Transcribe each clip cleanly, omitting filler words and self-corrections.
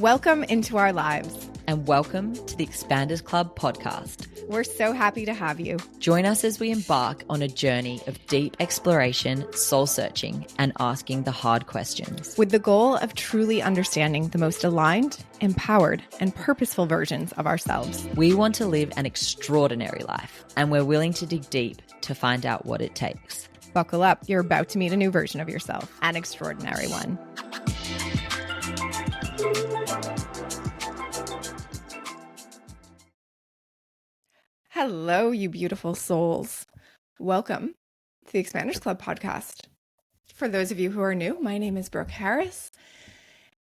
Welcome into our lives. And welcome to the Expanders Club podcast. We're so happy to have you. Join us as we embark on a journey of deep exploration, soul searching, and asking the hard questions. With the goal of truly understanding the most aligned, empowered, and purposeful versions of ourselves. We want to live an extraordinary life, and we're willing to dig deep to find out what it takes. Buckle up. You're about to meet a new version of yourself, an extraordinary one. Hello, you beautiful souls. Welcome to the Expanders Club podcast. For those of you who are new, my name is Brooke Harris,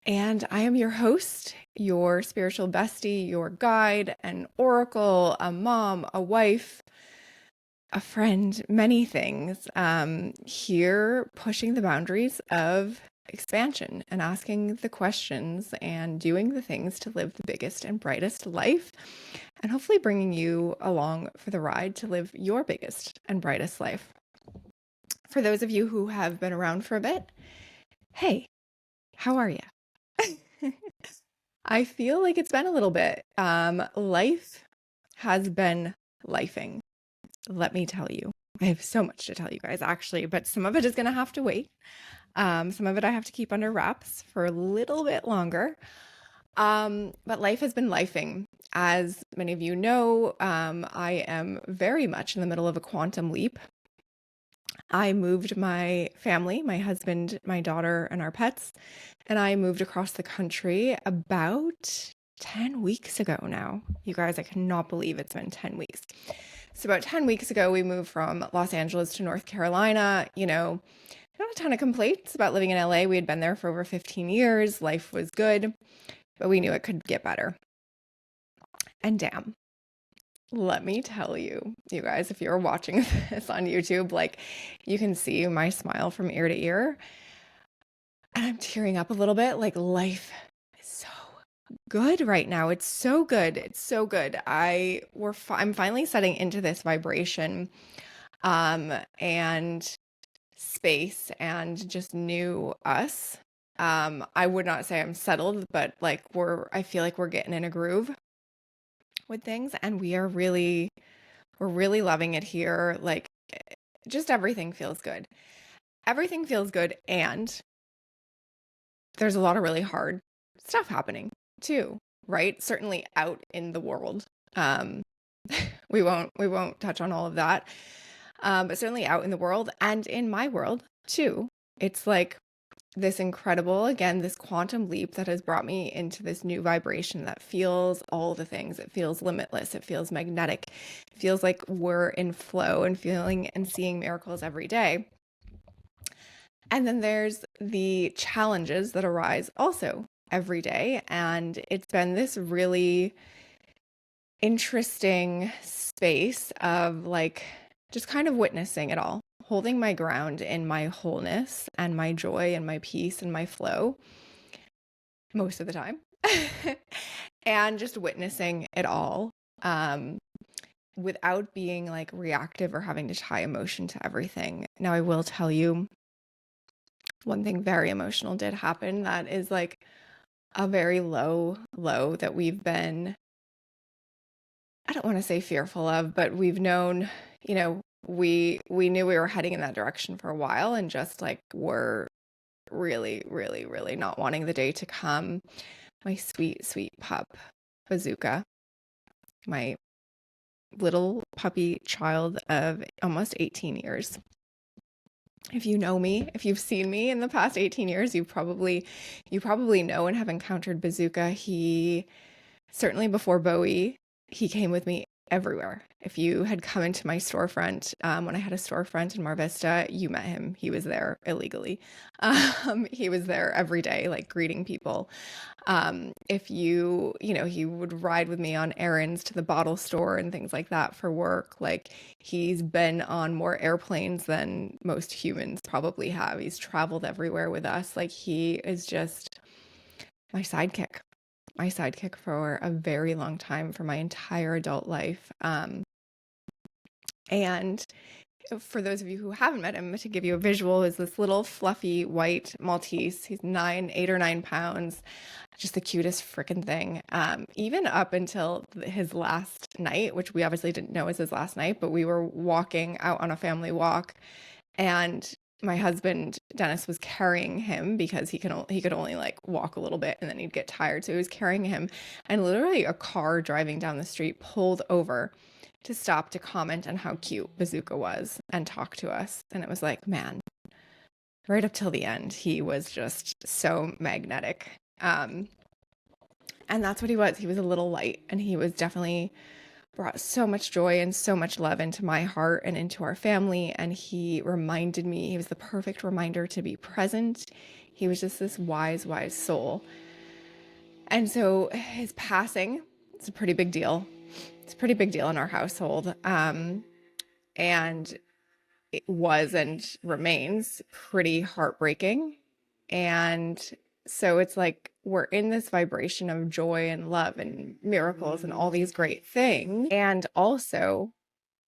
and I am your host, your spiritual bestie, your guide, an oracle, a mom, a wife, a friend, many things, here pushing the boundaries of expansion and asking the questions and doing the things to live the biggest and brightest life, and hopefully bringing you along for the ride to live your biggest and brightest life. For those of you who have been around for a bit, hey, how are you? I feel like it's been a little bit. Life has been lifing. Let me tell you. I have so much to tell you guys, actually, but some of it is going to have to wait. Some of it I have to keep under wraps for a little bit longer. But life has been lifing. As many of you know, I am very much in the middle of a quantum leap. I moved my family, my husband, my daughter, and our pets, and I moved across the country about 10 weeks ago now. You guys, I cannot believe it's been 10 weeks. So about 10 weeks ago, we moved from Los Angeles to North Carolina. Not a ton of complaints about living in LA. We had been there for over 15 years. Life was good, but we knew it could get better. And damn, let me tell you, you guys, if you're watching this on YouTube, you can see my smile from ear to ear. And I'm tearing up a little bit. Life is so good right now. It's so good. It's so good. I'm finally setting into this vibration, and space and just new us. I would not say I'm settled, but I feel like we're getting in a groove with things, and we're really loving it here. Just everything feels good. Everything feels good, and there's a lot of really hard stuff happening too, right? Certainly out in the world. We won't touch on all of that. But certainly out in the world and in my world too. It's this incredible, again, this quantum leap that has brought me into this new vibration that feels all the things. It feels limitless. It feels magnetic. It feels like we're in flow and feeling and seeing miracles every day. And then there's the challenges that arise also every day. And it's been this really interesting space of just kind of witnessing it all, holding my ground in my wholeness and my joy and my peace and my flow most of the time, and just witnessing it all without being reactive or having to tie emotion to everything. Now, I will tell you one thing very emotional did happen that is a very low that we've been, I don't want to say fearful of, but we've known, we knew we were heading in that direction for a while, and just we're really, really, really not wanting the day to come. My sweet, sweet pup, Bazooka, my little puppy child of almost 18 years. If you know me, if you've seen me in the past 18 years, you probably know and have encountered Bazooka. He, certainly before Bowie, he came with me everywhere. If you had come into my storefront, when I had a storefront in Mar Vista, you met him. He was there illegally. He was there every day, greeting people. If he would ride with me on errands to the bottle store and things like that for work. He's been on more airplanes than most humans probably have. He's traveled everywhere with us. He is just my sidekick for a very long time, for my entire adult life. And For those of you who haven't met him, to give you a visual, is this little fluffy white Maltese. He's 8 or 9 pounds, just the cutest freaking thing. Even up until his last night, which we obviously didn't know was his last night, but we were walking out on a family walk, and my husband Dennis was carrying him because he could only like walk a little bit and then he'd get tired. So he was carrying him, and literally a car driving down the street pulled over to stop to comment on how cute Bazooka was and talk to us. And it was like, man, right up till the end, he was just so magnetic. And that's what he was. He was a little light, and he was definitely brought so much joy and so much love into my heart and into our family. And he reminded me, he was the perfect reminder to be present. He was just this wise, wise soul. And so his passing, it's a pretty big deal. It's a pretty big deal in our household. And it was and remains pretty heartbreaking. And so it's like we're in this vibration of joy and love and miracles and all these great things, and also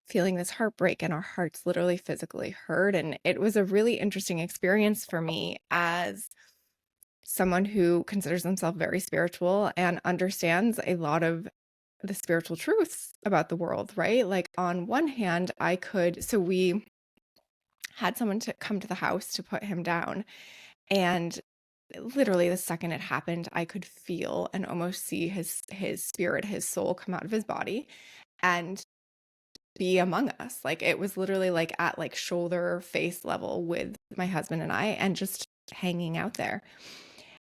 feeling this heartbreak, and our hearts literally physically hurt. And it was a really interesting experience for me as someone who considers themselves very spiritual and understands a lot of the spiritual truths about the world, right? Like on one hand, so we had someone to come to the house to put him down. And literally the second it happened, I could feel and almost see his spirit, his soul come out of his body and be among us. Like it was literally like at like shoulder face level with my husband and I, and just hanging out there.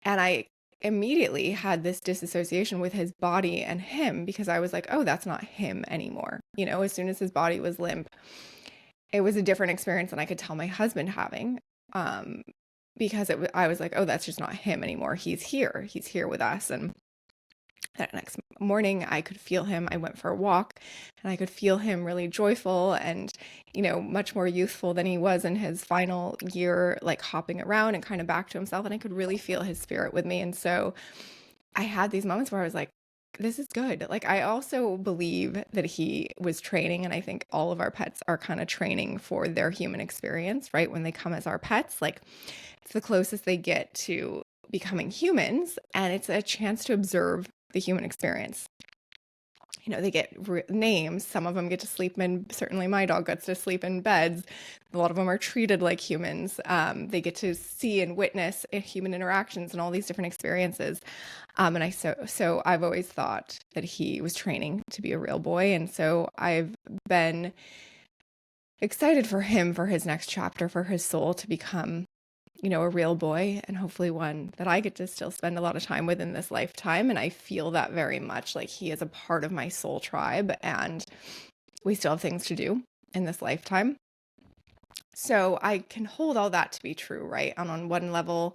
And I immediately had this disassociation with his body and him, because I was like, oh, that's not him anymore. You know, as soon as his body was limp, it was a different experience than I could tell my husband having. Because I was like, oh, that's just not him anymore. He's here with us. And that next morning I could feel him. I went for a walk and I could feel him really joyful and, you know, much more youthful than he was in his final year, like hopping around and kind of back to himself. And I could really feel his spirit with me. And so I had these moments where I was like, this is good. Like, I also believe that he was training, and I think all of our pets are kind of training for their human experience, right? When they come as our pets, like it's the closest they get to becoming humans, and it's a chance to observe the human experience. You know, they get names. Some of them get to sleep in, certainly my dog gets to sleep in beds. A lot of them are treated like humans. They get to see and witness human interactions and all these different experiences. And so I've always thought that he was training to be a real boy. And so I've been excited for him, for his next chapter, for his soul to become, you know, a real boy, and hopefully one that I get to still spend a lot of time with in this lifetime. And I feel that very much, like he is a part of my soul tribe, and we still have things to do in this lifetime. So I can hold all that to be true, right? And on one level,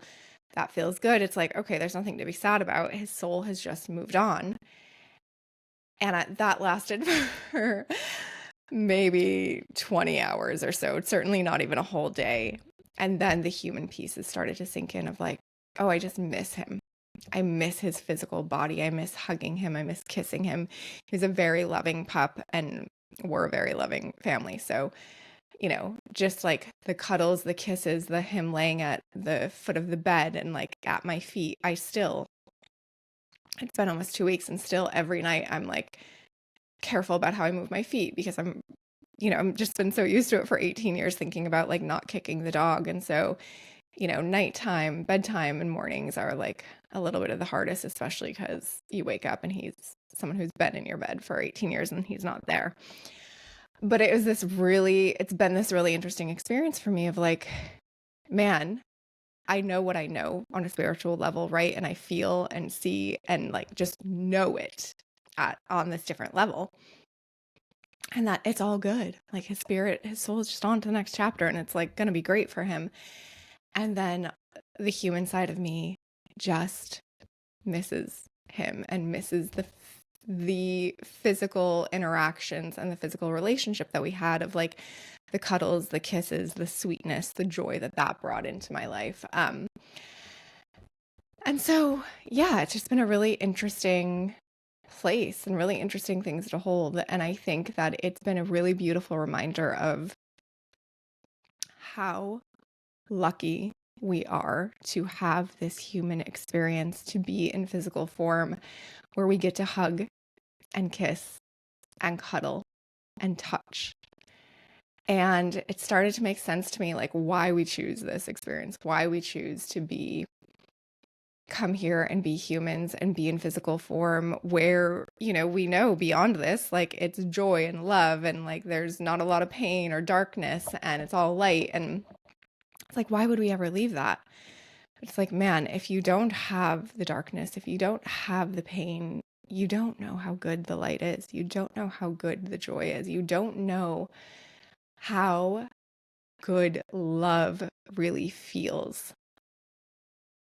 that feels good. It's like, okay, there's nothing to be sad about. His soul has just moved on. And that lasted for maybe 20 hours or so. It's certainly not even a whole day. And then the human pieces started to sink in of like, oh, I just miss him. I miss his physical body. I miss hugging him. I miss kissing him. He was a very loving pup, and we're a very loving family. So, you know, just like the cuddles, the kisses, the him laying at the foot of the bed and like at my feet, it's been almost 2 weeks, and still every night I'm like careful about how I move my feet, because I'm just been so used to it for 18 years, thinking about like not kicking the dog. And so, you know, nighttime, bedtime, and mornings are like a little bit of the hardest, especially because you wake up and he's someone who's been in your bed for 18 years and he's not there. But it's been this really interesting experience for me of like, man, I know what I know on a spiritual level, right? And I feel and see and like just know it on this different level. And that it's all good. Like his spirit, his soul is just on to the next chapter, and it's like going to be great for him. And then the human side of me just misses him and misses the physical interactions and the physical relationship that we had, of like the cuddles, the kisses, the sweetness, the joy that brought into my life. And so, yeah, it's just been a really interesting place and really interesting things to hold. And I think that it's been a really beautiful reminder of how lucky we are to have this human experience, to be in physical form where we get to hug and kiss and cuddle and touch. And it started to make sense to me, like, why we choose this experience, why we choose to come here and be humans and be in physical form where, we know beyond this, like, it's joy and love and like there's not a lot of pain or darkness and it's all light. And it's like, why would we ever leave that? It's like, man, if you don't have the darkness, if you don't have the pain, you don't know how good the light is. You don't know how good the joy is. You don't know how good love really feels.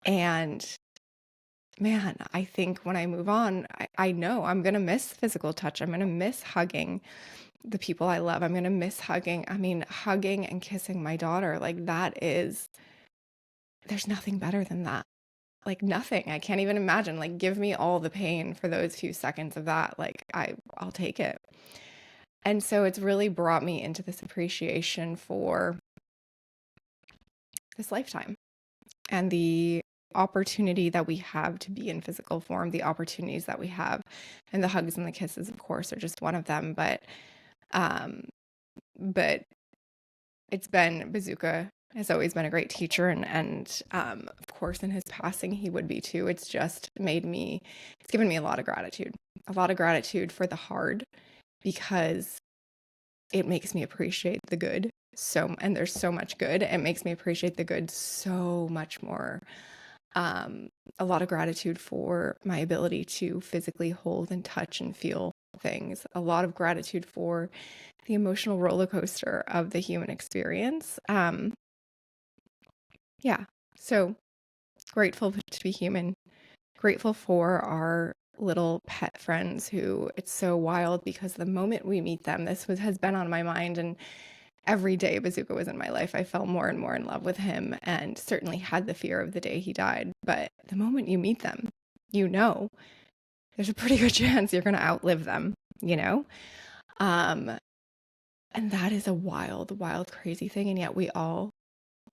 And man, I think when I move on, I know I'm going to miss physical touch. I'm going to miss hugging the people I love. I'm going to miss hugging and kissing my daughter. Like there's nothing better than that. Like nothing. I can't even imagine. Like give me all the pain for those few seconds of that. Like I'll take it. And so it's really brought me into this appreciation for this lifetime and the opportunity that we have to be in physical form, the opportunities that we have, and the hugs and the kisses, of course, are just one of them. But it's been Bazooka has always been a great teacher, and of course, in his passing, he would be too. It's just it's given me a lot of gratitude for the hard, because it makes me appreciate the good. And there's so much good. It makes me appreciate the good so much more. A lot of gratitude for my ability to physically hold and touch and feel things. A lot of gratitude for the emotional roller coaster of the human experience. So grateful to be human. Grateful for our little pet friends who it's so wild, because the moment we meet them, has been on my mind, and every day Bazooka was in my life, I fell more and more in love with him, and certainly had the fear of the day he died. But the moment you meet them, there's a pretty good chance you're going to outlive them, and that is a wild, wild, crazy thing. And yet all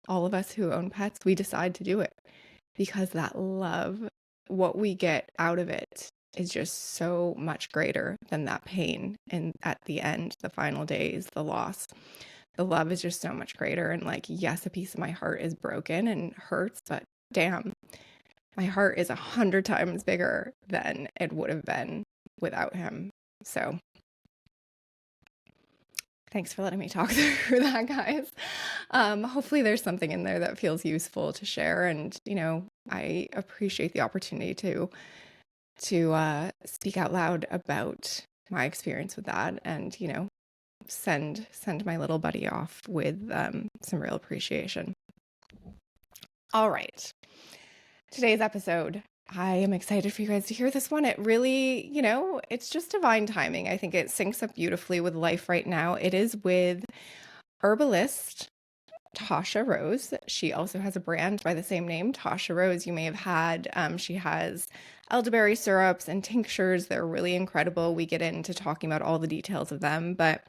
of us who own pets, we decide to do it, because that love, what we get out of it, is just so much greater than that pain. And at the end, the final days, the loss, the love is just so much greater. And like, yes, a piece of my heart is broken and hurts, but damn, my heart is 100 times bigger than it would have been without him. So thanks for letting me talk through that, guys. Hopefully there's something in there that feels useful to share. And, I appreciate the opportunity to speak out loud about my experience with that, and, send my little buddy off with some real appreciation. All right. Today's episode, I am excited for you guys to hear this one. It really, it's just divine timing. I think it syncs up beautifully with life right now. It is with Herbalist Tasha Rose. She also has a brand by the same name, Tasha Rose. You may have had, she has elderberry syrups and tinctures. They're really incredible. We get into talking about all the details of them, but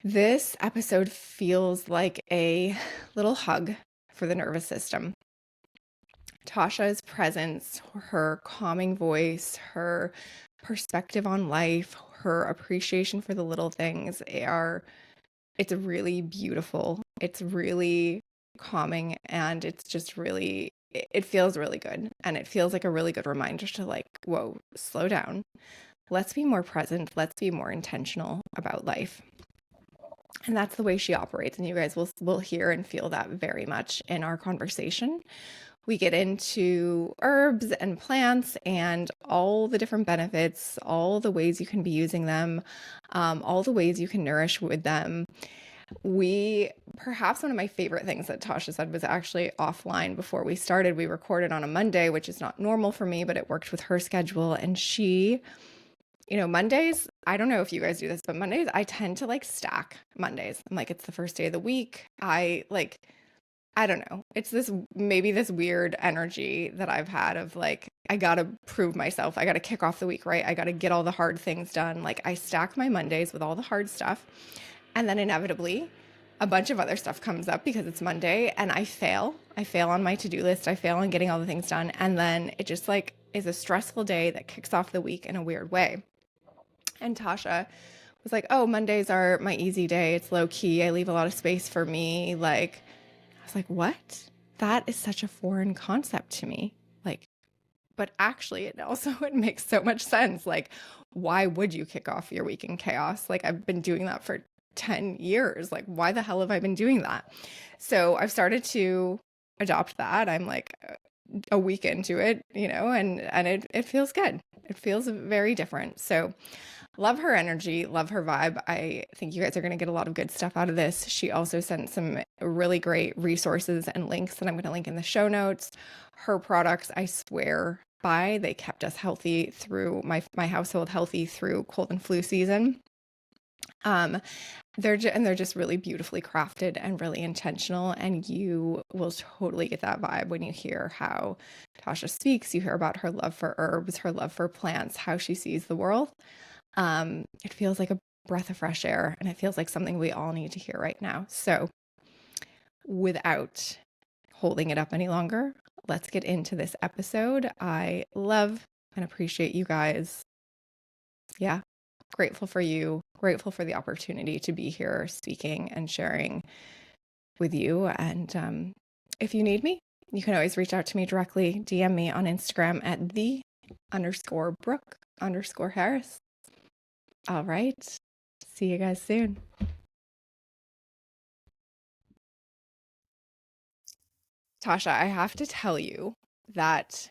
this episode feels like a little hug for the nervous system. Tasha's presence, her calming voice, her perspective on life, her appreciation for the little things it's really beautiful. It's really calming, and it's just really, it feels really good. And it feels like a really good reminder to like, whoa, slow down. Let's be more present. Let's be more intentional about life. And that's the way she operates. And you guys will hear and feel that very much in our conversation. We get into herbs and plants and all the different benefits, all the ways you can be using them, all the ways you can nourish with them. Perhaps one of my favorite things that Tasha said was actually offline before we started. We recorded on a Monday, which is not normal for me, but it worked with her schedule. And she, Mondays, I don't know if you guys do this, but Mondays, I tend to like stack Mondays. I'm like, it's the first day of the week. I don't know. It's maybe this weird energy that I've had of like, I got to prove myself. I got to kick off the week, right? I got to get all the hard things done. Like I stack my Mondays with all the hard stuff. And then inevitably a bunch of other stuff comes up because it's Monday and I fail. I fail on my to-do list. I fail on getting all the things done. And then it just like is a stressful day that kicks off the week in a weird way. And Tasha was like, oh, Mondays are my easy day. It's low key. I leave a lot of space for me. Like, I was like, what? That is such a foreign concept to me. Like, but actually it makes so much sense. Like, why would you kick off your week in chaos? Like, I've been doing that for 10 years. Like, why the hell have I been doing that? So I've started to adopt that. I'm like a week into it, and it feels good. It feels very different. So love her energy, love her vibe. I think you guys are going to get a lot of good stuff out of this. She also sent some really great resources and links that I'm going to link in the show notes. Her products, I swear by, they kept us healthy through my household healthy through cold and flu season. They're just really beautifully crafted and really intentional, and you will totally get that vibe when you hear how Tasha speaks. You hear about her love for herbs, her love for plants, how she sees the world. It feels like a breath of fresh air, and it feels like something we all need to hear right now. So without holding it up any longer, let's get into this episode. I love and appreciate you guys. Yeah. Grateful for you, grateful for the opportunity to be here speaking and sharing with you. And if you need me, you can always reach out to me directly, DM me on Instagram at _Brooke_Harris. All right. See you guys soon. Tasha, I have to tell you that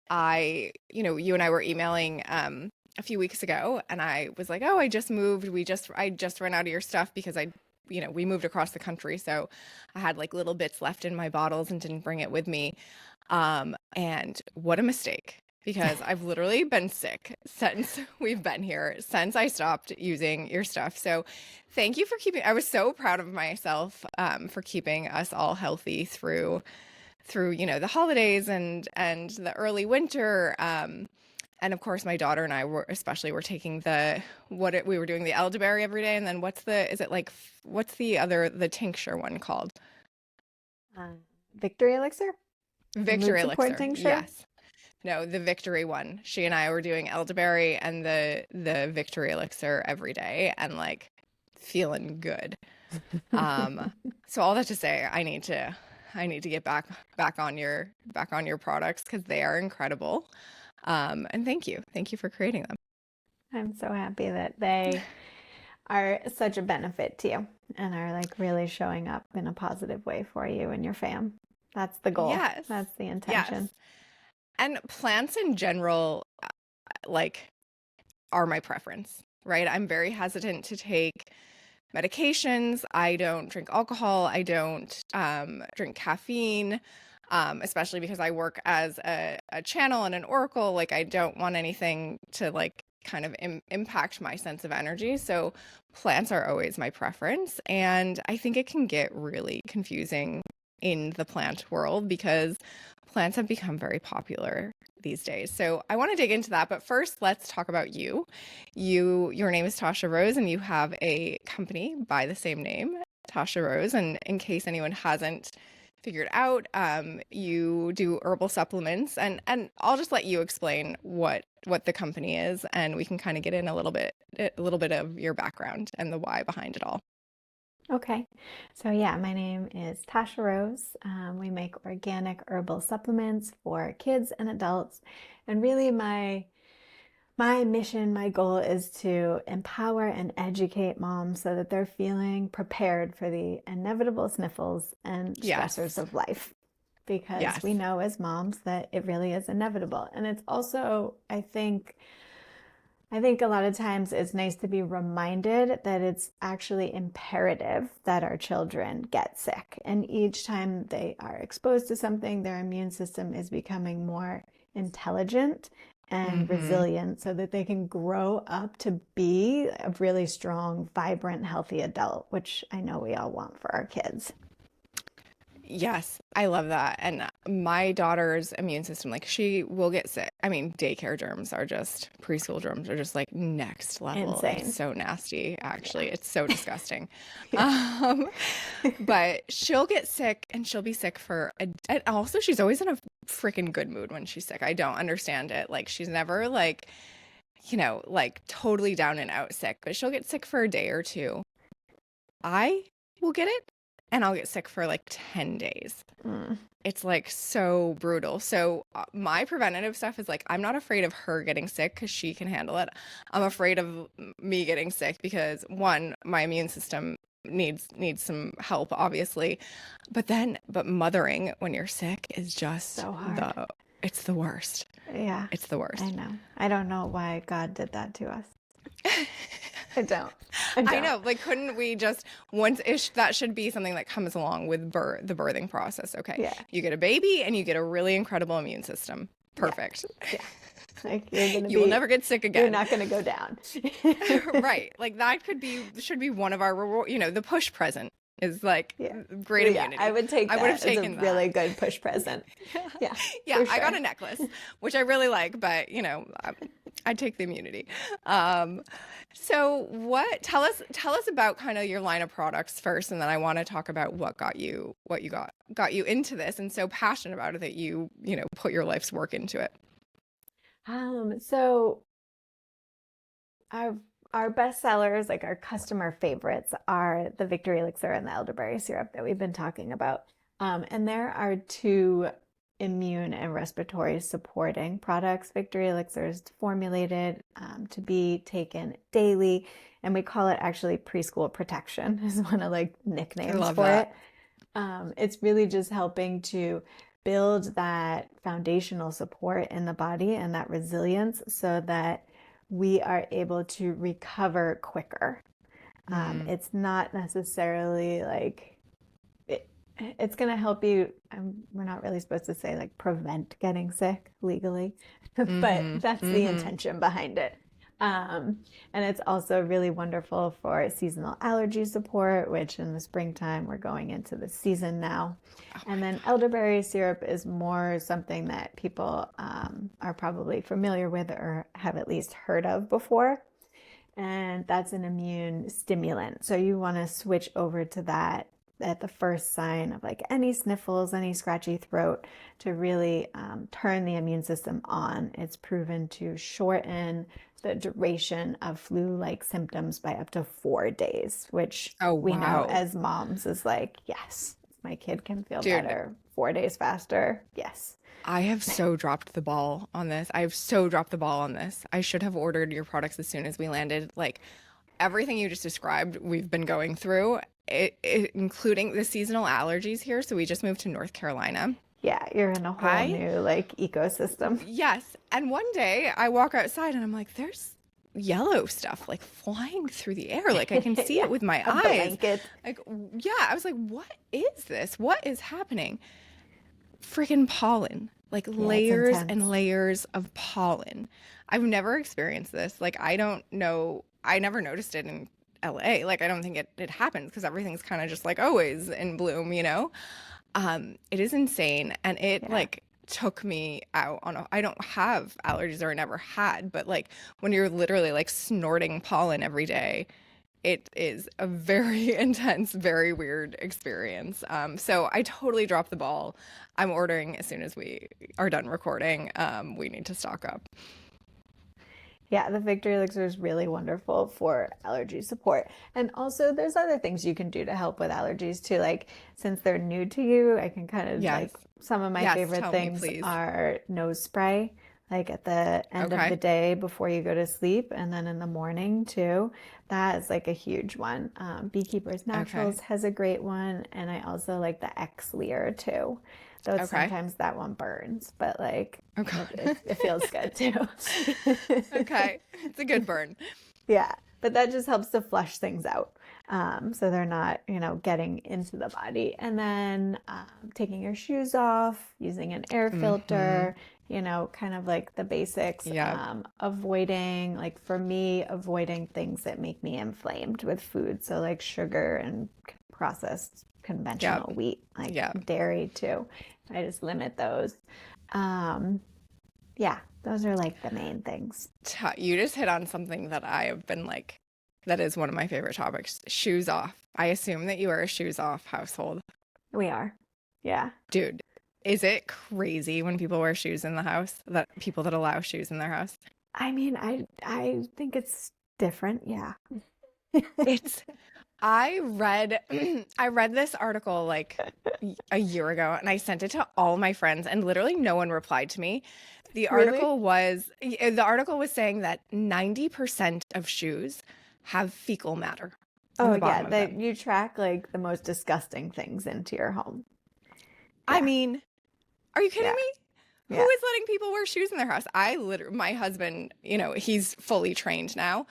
you and I were emailing a few weeks ago, and I was like, oh, I just moved. I just ran out of your stuff because we moved across the country. So I had like little bits left in my bottles and didn't bring it with me. And what a mistake, because I've literally been sick since we've been here, since I stopped using your stuff. So thank you for I was so proud of myself for keeping us all healthy through the holidays and the early winter. And of course, my daughter and I were taking we were doing the elderberry every day. And then what's the tincture one called? Victory Elixir? Victory Elixir. Tincture? Yes. No, the Victory one. She and I were doing elderberry and the Victory Elixir every day, and like feeling good. So all that to say, I need to get back on your products, because they are incredible. And thank you for creating them. I'm so happy that they are such a benefit to you and are like really showing up in a positive way for you and your fam. That's the goal. Yes. That's the intention. Yes. And plants in general, are my preference, right? I'm very hesitant to take medications. I don't drink alcohol. I don't drink caffeine, especially because I work as a channel and an oracle. Like, I don't want anything to kind of impact my sense of energy. So plants are always my preference. And I think it can get really confusing in the plant world because plants have become very popular these days. So I want to dig into that. But first, let's talk about you. Your name is Tasha Rose, and you have a company by the same name, Tasha Rose. And in case anyone hasn't figured out, you do herbal supplements, and I'll just let you explain what the company is, and we can kind of get in a little bit of your background and the why behind it all. Okay. So yeah, my name is Tasha Rose. We make organic herbal supplements for kids and adults. And really my mission, my goal is to empower and educate moms so that they're feeling prepared for the inevitable sniffles and stressors of life. Because we know as moms that it really is inevitable. And it's also, I think a lot of times it's nice to be reminded that it's actually imperative that our children get sick. And each time they are exposed to something, their immune system is becoming more intelligent and resilient so that they can grow up to be a really strong, vibrant, healthy adult, which I know we all want for our kids. Yes, I love that. And my daughter's immune system, like she will get sick. I mean, daycare germs are just, preschool germs are just like next level. It's Insane. so nasty, actually. Yeah. It's so disgusting. Yeah. Um, but she'll get sick and she'll be sick and also she's always in a freaking good mood when she's sick. I don't understand it. Like she's never like, like totally down and out sick, but she'll get sick for a day or two. I will get it and I'll get sick for like 10 days. Mm. It's like so brutal. So my preventative stuff is like, I'm not afraid of her getting sick because she can handle it. I'm afraid of me getting sick because one, my immune system needs some help, obviously. But mothering when you're sick is just So hard. It's the worst. Yeah. It's the worst. I know. I don't know why God did that to us. I don't. I know. Like, couldn't we just that should be something that comes along with the birthing process. Okay. Yeah. You get a baby and you get a really incredible immune system. Perfect. Yeah. Like you will never get sick again. You're not going to go down. Right. Like that should be one of our reward, the push present is like great immunity. I would take that. I would have taken a really good push present. Yeah. Yeah. Sure. I got a necklace, which I really like, but I'd take the immunity. So tell us about kind of your line of products first, and then I want to talk about what got you into this and so passionate about it that you put your life's work into it. So our best sellers, like our customer favorites, are the Victory Elixir and the elderberry syrup that we've been talking about. And there are two immune and respiratory supporting products. Victory Elixir is formulated to be taken daily, and we call it actually preschool protection is one of like nicknames for it. It's really just helping to build that foundational support in the body and that resilience so that we are able to recover quicker. It's not necessarily like it's going to help you. We're not really supposed to say like prevent getting sick legally, but that's the intention behind it. And it's also really wonderful for seasonal allergy support, which in the springtime, we're going into the season now. And then elderberry syrup is more something that people are probably familiar with or have at least heard of before. And that's an immune stimulant. So you want to switch over to that at the first sign of like any sniffles, any scratchy throat, to really turn the immune system on. It's proven to shorten the duration of flu-like symptoms by up to 4 days, which we know as moms is like, yes, my kid can feel better 4 days faster. Yes. I have so dropped the ball on this. I should have ordered your products as soon as we landed. Like everything you just described, we've been going through, including the seasonal allergies here. So we just moved to North Carolina. Yeah, you're in a whole new like ecosystem. Yes. And one day I walk outside and I'm like, there's yellow stuff like flying through the air. Like I can see it with my eyes. Blanket. Like, yeah, I was like, what is this? What is happening? Freaking pollen, like layers and layers of pollen. I've never experienced this. Like, I don't know. I never noticed it in LA. Like, I don't think it happens because everything's kind of just like always in bloom, It is insane. And it like took me out on I don't have allergies or I never had, but like when you're literally like snorting pollen every day, it is a very intense, very weird experience. So I totally dropped the ball. I'm ordering as soon as we are done recording. We need to stock up. Yeah, the Victory Elixir is really wonderful for allergy support. And also there's other things you can do to help with allergies too. Like since they're new to you, I can kind of like some of my favorite things are nose spray, like at the end of the day before you go to sleep and then in the morning too. That is like a huge one. Beekeepers Naturals has a great one. And I also like the X-Lear too. Though sometimes that one burns, but like it feels good too. Okay, it's a good burn. Yeah, but that just helps to flush things out, so they're not, getting into the body. And then taking your shoes off, using an air filter, kind of like the basics. Yeah. Avoiding, like for me, avoiding things that make me inflamed with food. So like sugar and processed Yeah. conventional wheat, like Yeah. dairy too. I just limit those. Um, yeah, those are like the main things. You just hit on something that I have been like, that is one of my favorite topics, shoes off. I assume that you are a shoes off household. We are. Yeah. Dude, is it crazy when people wear shoes in the house, that people that allow shoes in their house? I mean, I think it's different. Yeah. It's I read I read this article like a year ago, and I sent it to all my friends, and literally no one replied to me. Really? The article was saying that 90% of shoes have fecal matter in Oh the yeah, bottom of that them. you track like the most disgusting things into your home. I Yeah. mean, are you kidding Yeah. me? Who Yeah. is letting people wear shoes in their house? My husband, he's fully trained now,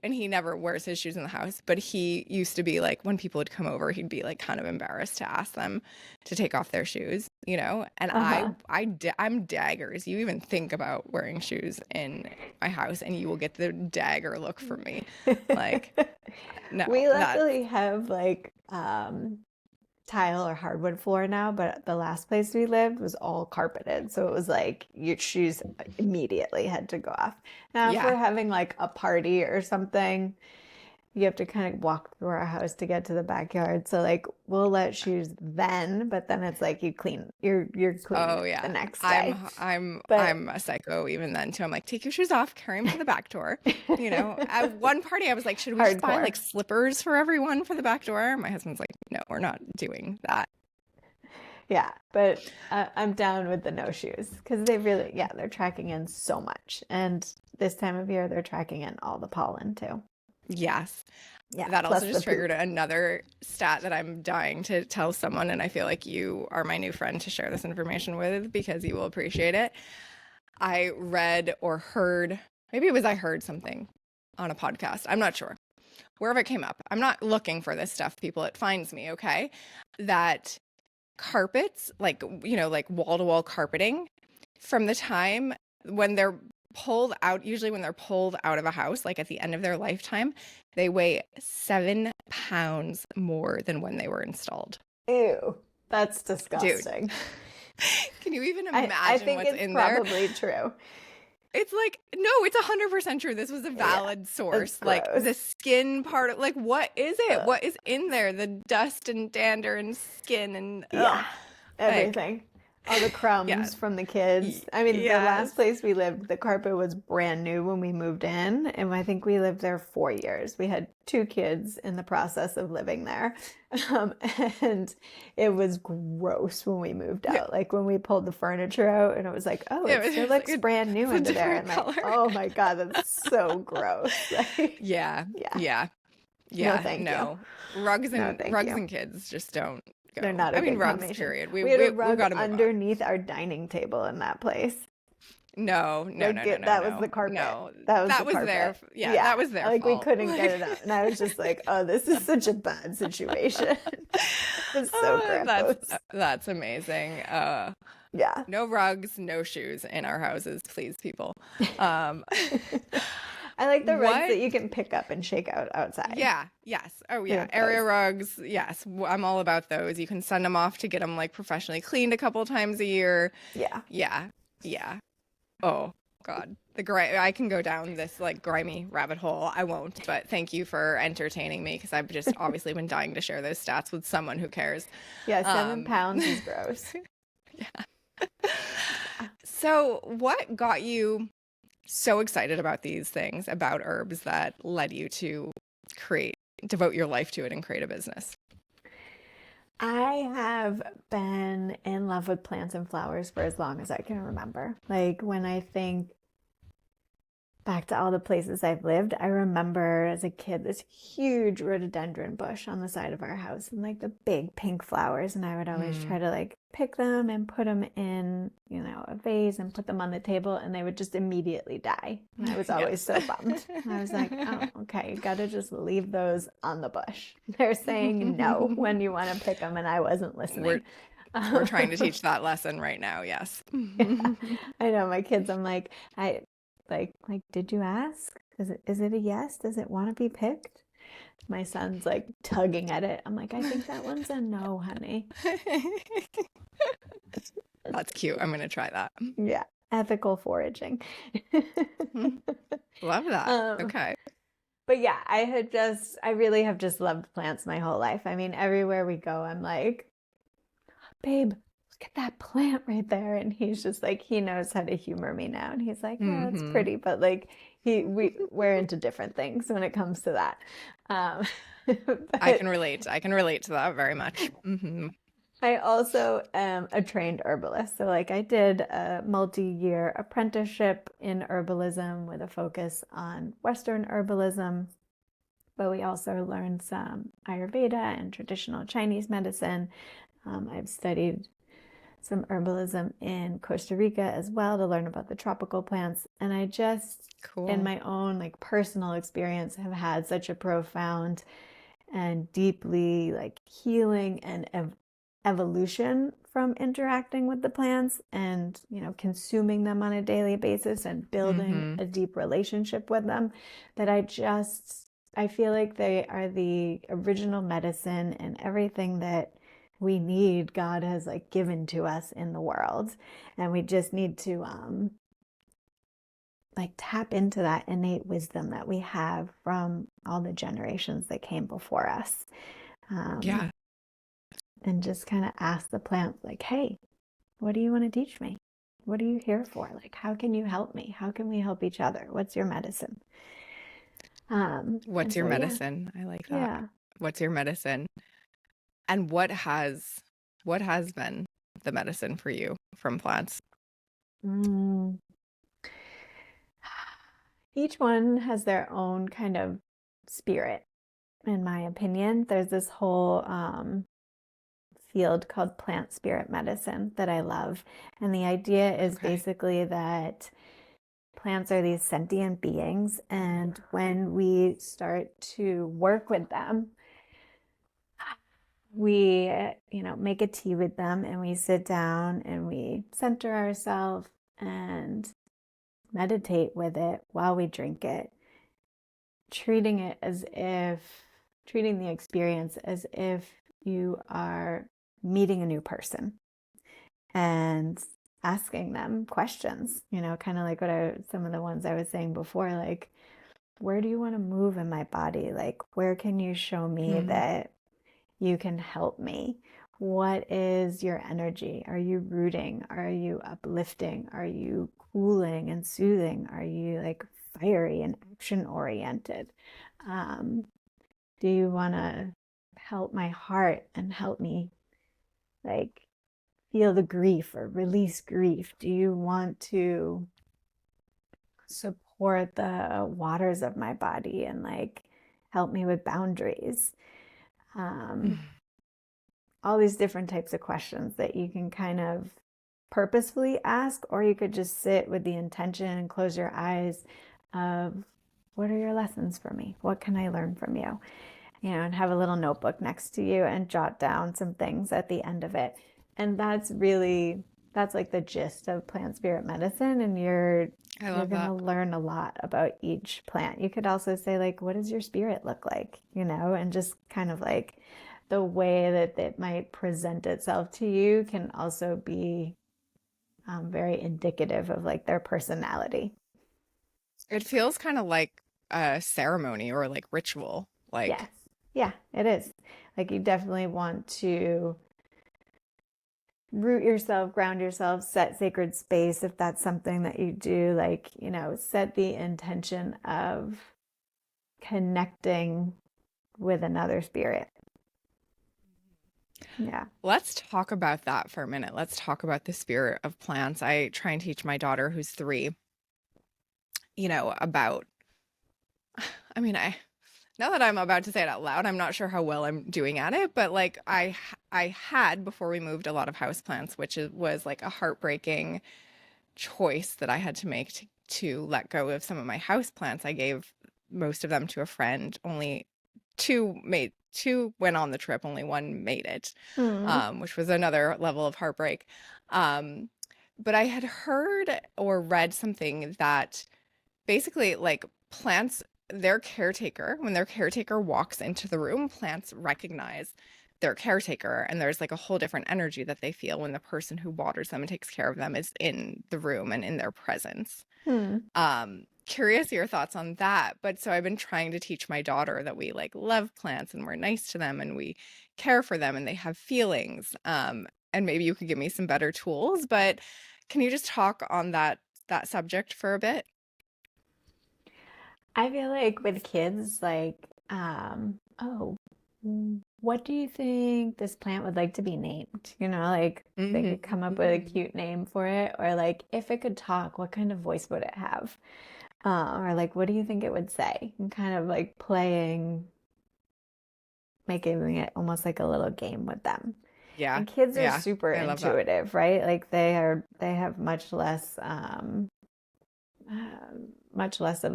and he never wears his shoes in the house, but he used to be like, when people would come over, he'd be like kind of embarrassed to ask them to take off their shoes, and Uh-huh. I'm daggers. You even think about wearing shoes in my house and you will get the dagger look from me. Like, no, We that's, luckily have like tile or hardwood floor now, but the last place we lived was all carpeted. So it was like your shoes immediately had to go off. Now, if we're yeah. having like a party or something, you have to kind of walk through our house to get to the backyard. So like we'll let shoes then, but then it's like you're cleaning Oh it the yeah. next I'm day. I'm But I'm a psycho even then too. I'm like, take your shoes off, carry them to the back door. At one party I was like, should we just buy hardcore. like slippers for everyone for the back door? My husband's like, no, we're not doing that. Yeah, but I'm down with the no shoes because they really, yeah, they're tracking in so much. And this time of year, they're tracking in all the pollen too. Yes. Yeah, That also plus the just triggered poop. another stat that I'm dying to tell someone, and I feel like you are my new friend to share this information with because you will appreciate it. I read or heard, maybe it was I heard something on a podcast. I'm not sure. Wherever it came up. I'm not looking for this stuff, people. It finds me, okay? That carpets, like, like wall-to-wall carpeting, from the time when they're pulled out, usually when they're pulled out of a house, like at the end of their lifetime, they weigh 7 pounds more than when they were installed. Ew, that's Dude, disgusting. can you even I imagine think what's it's in there? probably true. It's like, no, it's 100% true. This was a Yeah, valid it's source. Like the gross. skin part, like what is it? Ugh. What is in there? The dust and dander and skin and Yeah, like, everything. All the yeah, crumbs from the kids. I mean, the yes. last place we lived, the carpet was brand new when we moved in, and I think we lived there 4 years. We had two kids in the process of living there. Um, and it was gross when we moved Yeah, out. Like when we pulled the furniture out, and it was like, oh, it it was still just like looks brand new it's a under there. different And like, color. oh my God, that's so gross. Like, Yeah, yeah, yeah, no, yeah. thank you. No, rugs No, and thank rugs you. and kids just don't They're go. not I a mean, good rugs. combination. Period. We had a We've rug got to move on. underneath our dining table in that place. No, no, no, Like no, no, that was the no, carpet. no. That was the That was carpet. yeah, Yeah. that was their Like we fault. couldn't get it Like, out. And I was just like, oh, this is such a bad situation. It's so that's gross. that's amazing. Yeah. No rugs, no shoes in our houses, please, people. Um, I like the rugs what? that you can pick up and shake out outside. Yeah, yes. Oh, We yeah. have Area those. rugs. Yes. I'm all about those. You can send them off to get them like professionally cleaned a couple times a year. Yeah. Yeah. Yeah. Oh, God. I can go down this like grimy rabbit hole. I won't, but thank you for entertaining me because I've just obviously been dying to share those stats with someone who cares. Yeah, 7 pounds is Um, gross. so what got you so excited about these things, about herbs, that led you to devote your life to it and create a business? I have been in love with plants and flowers for as long as I can remember. Like when I think back to all the places I've lived, I remember as a kid this huge rhododendron bush on the side of our house and like the big pink flowers. And I would always Mm. try to like pick them and put them in, a vase and put them on the table and they would just immediately die. And I was always Yes. so bummed. And I was like, oh, okay, you got to just leave those on the bush. They're saying no when you want to pick them and I wasn't listening. So we're trying to teach that lesson right now. Yes. Yeah, I know my kids. I'm like, did you ask? Is it a yes? Does it want to be picked? My son's like tugging at it. I'm like, I think that one's a no, honey. That's cute. I'm going to try that. Yeah, ethical foraging. Love that. Um, Okay. but yeah, I really have just loved plants my whole life. I mean, everywhere we go, I'm like, babe, look at that plant right there. And he's just like, he knows how to humor me now. And he's like, yeah, it's pretty. But like, we're into different things when it comes to that. I can relate. I can relate to that very much. I also am a trained herbalist. So like I did a multi-year apprenticeship in herbalism with a focus on Western herbalism, but we also learned some Ayurveda and traditional Chinese medicine. I've studied some herbalism in Costa Rica as well to learn about the tropical plants. And I just, in my own like personal experience, have had such a profound and deeply like healing and evolution from interacting with the plants and, you know, consuming them on a daily basis and building a deep relationship with them, that I feel like they are the original medicine and everything that we need, God has like given to us in the world. And we just need to like tap into that innate wisdom that we have from all the generations that came before us. Yeah. And just kind of ask the plants like, hey, what do you want to teach me? What are you here for? Like, how can you help me? How can we help each other? What's your medicine? What's your medicine? I like that. Yeah. What's your medicine? And what has been the medicine for you from plants? Each one has their own kind of spirit, in my opinion. There's this whole field called plant spirit medicine that I love. And the idea is basically that plants are these sentient beings. And when we start to work with them, we, you know, make a tea with them and we sit down and we center ourselves and meditate with it while we drink it, treating the experience as if you are meeting a new person and asking them questions, you know, kind of like some of the ones I was saying before, like, where do you want to move in my body? Like, where can you show me that you can help me? What is your energy? Are you rooting? Are you uplifting? Are you cooling and soothing? Are you like fiery and action oriented? Do you want to help my heart and help me like feel the grief or release grief? Do you want to support the waters of my body and like help me with boundaries? All these different types of questions that you can kind of purposefully ask, or you could just sit with the intention and close your eyes of, what are your lessons for me? What can I learn from you? You know, and have a little notebook next to you and jot down some things at the end of it. And that's like the gist of plant spirit medicine. And you're going to learn a lot about each plant. You could also say like, what does your spirit look like? You know, and just kind of like the way that it might present itself to you can also be very indicative of like their personality. It feels kind of like a ceremony or like ritual. Like, yes. Yeah, it is. Like you definitely want to root yourself, ground yourself, set sacred space if that's something that you do. Like, you know, set the intention of connecting with another spirit. Yeah. Let's talk about that for a minute. Let's talk about the spirit of plants. I try and teach my daughter who's 3, you know, about, I mean, now that I'm about to say it out loud, I'm not sure how well I'm doing at it, but like I had before we moved a lot of houseplants, which was like a heartbreaking choice that I had to make to let go of some of my houseplants. I gave most of them to a friend. Only 2 two went on the trip, only one made it, Hmm. which was another level of heartbreak. Um, but I had heard or read something that basically like plants, when their caretaker walks into the room, plants recognize their caretaker, and there's like a whole different energy that they feel when the person who waters them and takes care of them is in the room and in their presence. Hmm. Curious your thoughts on that. But so I've been trying to teach my daughter that we like love plants and we're nice to them and we care for them and they have feelings. And maybe you could give me some better tools, but can you just talk on that subject for a bit? I feel like with kids, like, oh, what do you think this plant would like to be named? Like they Hmm. could come up with a Hmm. cute name for it, or like if it could talk, what kind of voice would it have? Or like, what do you think it would say? And kind of like playing, making it almost like a little game with them. Yeah. And kids are Yeah. super I love that. intuitive, right? Like they have much less of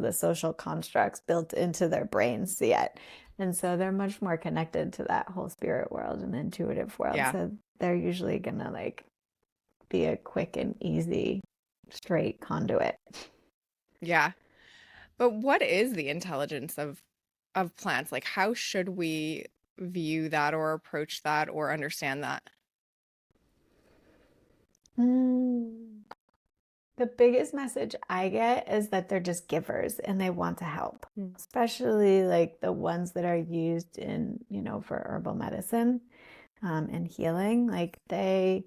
the social constructs built into their brains yet. And so they're much more connected to that whole spirit world and intuitive world. Yeah. So they're usually gonna like be a quick and easy, straight conduit. Yeah. But what is the intelligence of plants? Like how should we view that or approach that or understand that? Mm. The biggest message I get is that they're just givers and they want to help, Mm. especially like the ones that are used in, for herbal medicine, and healing. Like they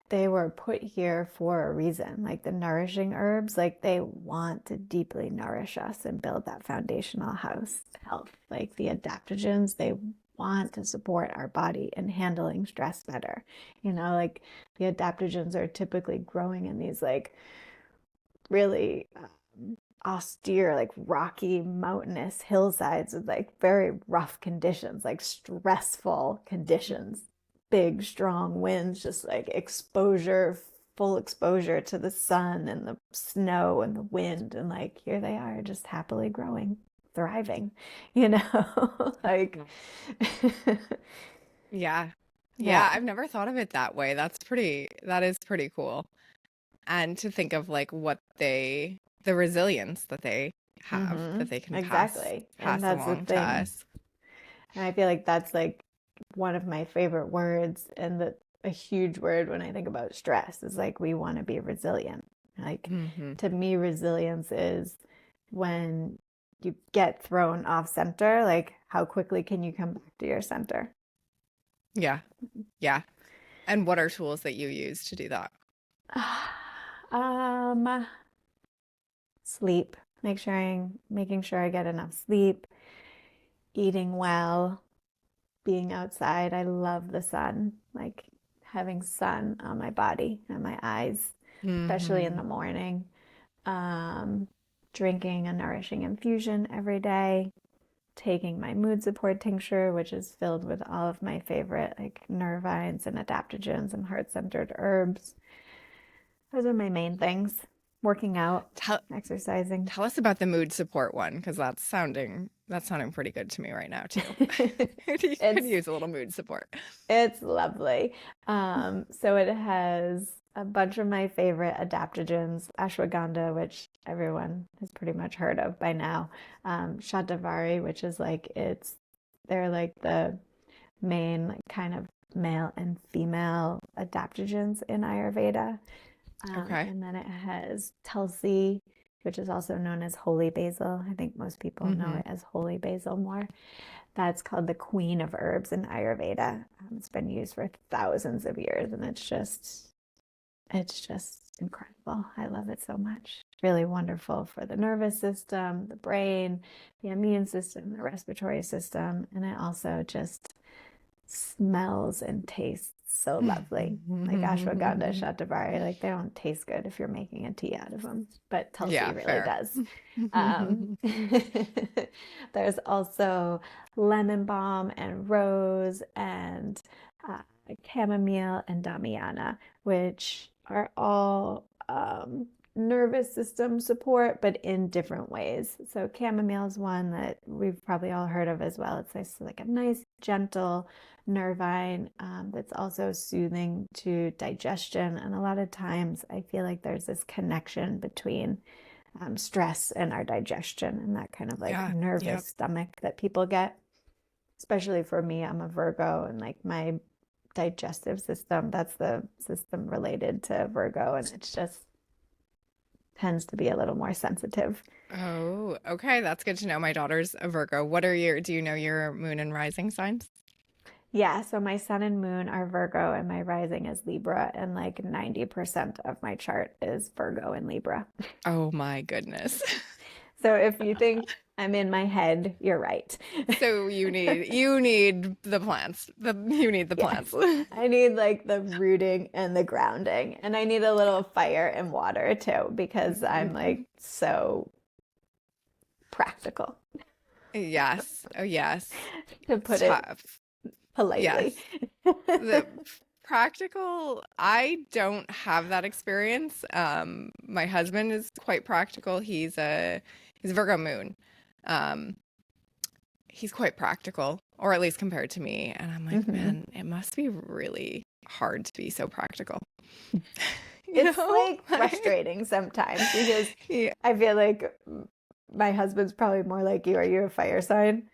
were put here for a reason. Like the nourishing herbs, like they want to deeply nourish us and build that foundational house health. Like the adaptogens, they want to support our body in handling stress better. Like the adaptogens are typically growing in these like really austere, like rocky, mountainous hillsides with like very rough conditions, like stressful conditions, big, strong winds, just like exposure, full exposure to the sun and the snow and the wind. And like here they are, just happily growing, thriving, like, Yeah. Yeah, yeah. I've never thought of it that way. That is pretty cool. And to think of like the resilience that they have, Mm-hmm. that they can Exactly. And pass that's the along to thing. us. And I feel like that's like one of my favorite words, and a huge word when I think about stress is like we want to be resilient. Like Hmm. to me, resilience is when you get thrown off center, like how quickly can you come back to your center? Yeah. Yeah. And what are tools that you use to do that? Um, Sleep. Making sure I get enough sleep, eating well, being outside. I love the sun, like having sun on my body and my eyes, especially in Hmm. the morning. Um, Drinking a nourishing infusion every day, taking my mood support tincture, which is filled with all of my favorite like nervines and adaptogens and heart-centered herbs. Those are my main things. Working out, Tell exercising. tell us about the mood support one, because that's sounding pretty good to me right now too. Could It's use a little mood support. It's lovely. So it has a bunch of my favorite adaptogens, ashwagandha, which everyone has pretty much heard of by now. Shatavari, which is like they're like the main like kind of male and female adaptogens in Ayurveda. Okay. And then it has Tulsi, which is also known as holy basil. I think most people know Hmm. it as holy basil more. That's called the queen of herbs in Ayurveda. It's been used for thousands of years, and it's just incredible. I love it so much. Really wonderful for the nervous system, the brain, the immune system, the respiratory system, and it also just smells and tastes so lovely. Like ashwagandha, shatavari, like they don't taste good if you're making a tea out of them, but Tulsi Yeah, really fair. does. Um, there's also lemon balm and rose and chamomile and damiana, which are all nervous system support, but in different ways. So chamomile is one that we've probably all heard of as well. It's like a nice, gentle nervine that's also soothing to digestion. And a lot of times I feel like there's this connection between stress and our digestion and that kind of like Yeah. nervous Yep. stomach that people get. Especially for me, I'm a Virgo, and like my digestive system, that's the system related to Virgo, and it's just tends to be a little more sensitive. Oh, okay. That's good to know. My daughter's a Virgo. Do you know your moon and rising signs? Yeah, so my sun and moon are Virgo, and my rising is Libra, and like 90% of my chart is Virgo and Libra. Oh my goodness. So if you think I'm in my head, you're right. So you need the plants. You need the Yes, plants. I need like the rooting and the grounding, and I need a little fire and water too, because I'm like so practical, Yes. Oh yes. to put it Tough. Yes. politely. The practical, I don't have that experience. My husband is quite practical. He's a Virgo moon. Um, he's quite practical, or at least compared to me. And I'm like, Mhm. man, it must be really hard to be so practical. It's like frustrating sometimes because Yeah. I feel like my husband's probably more like you. Are you a fire sign?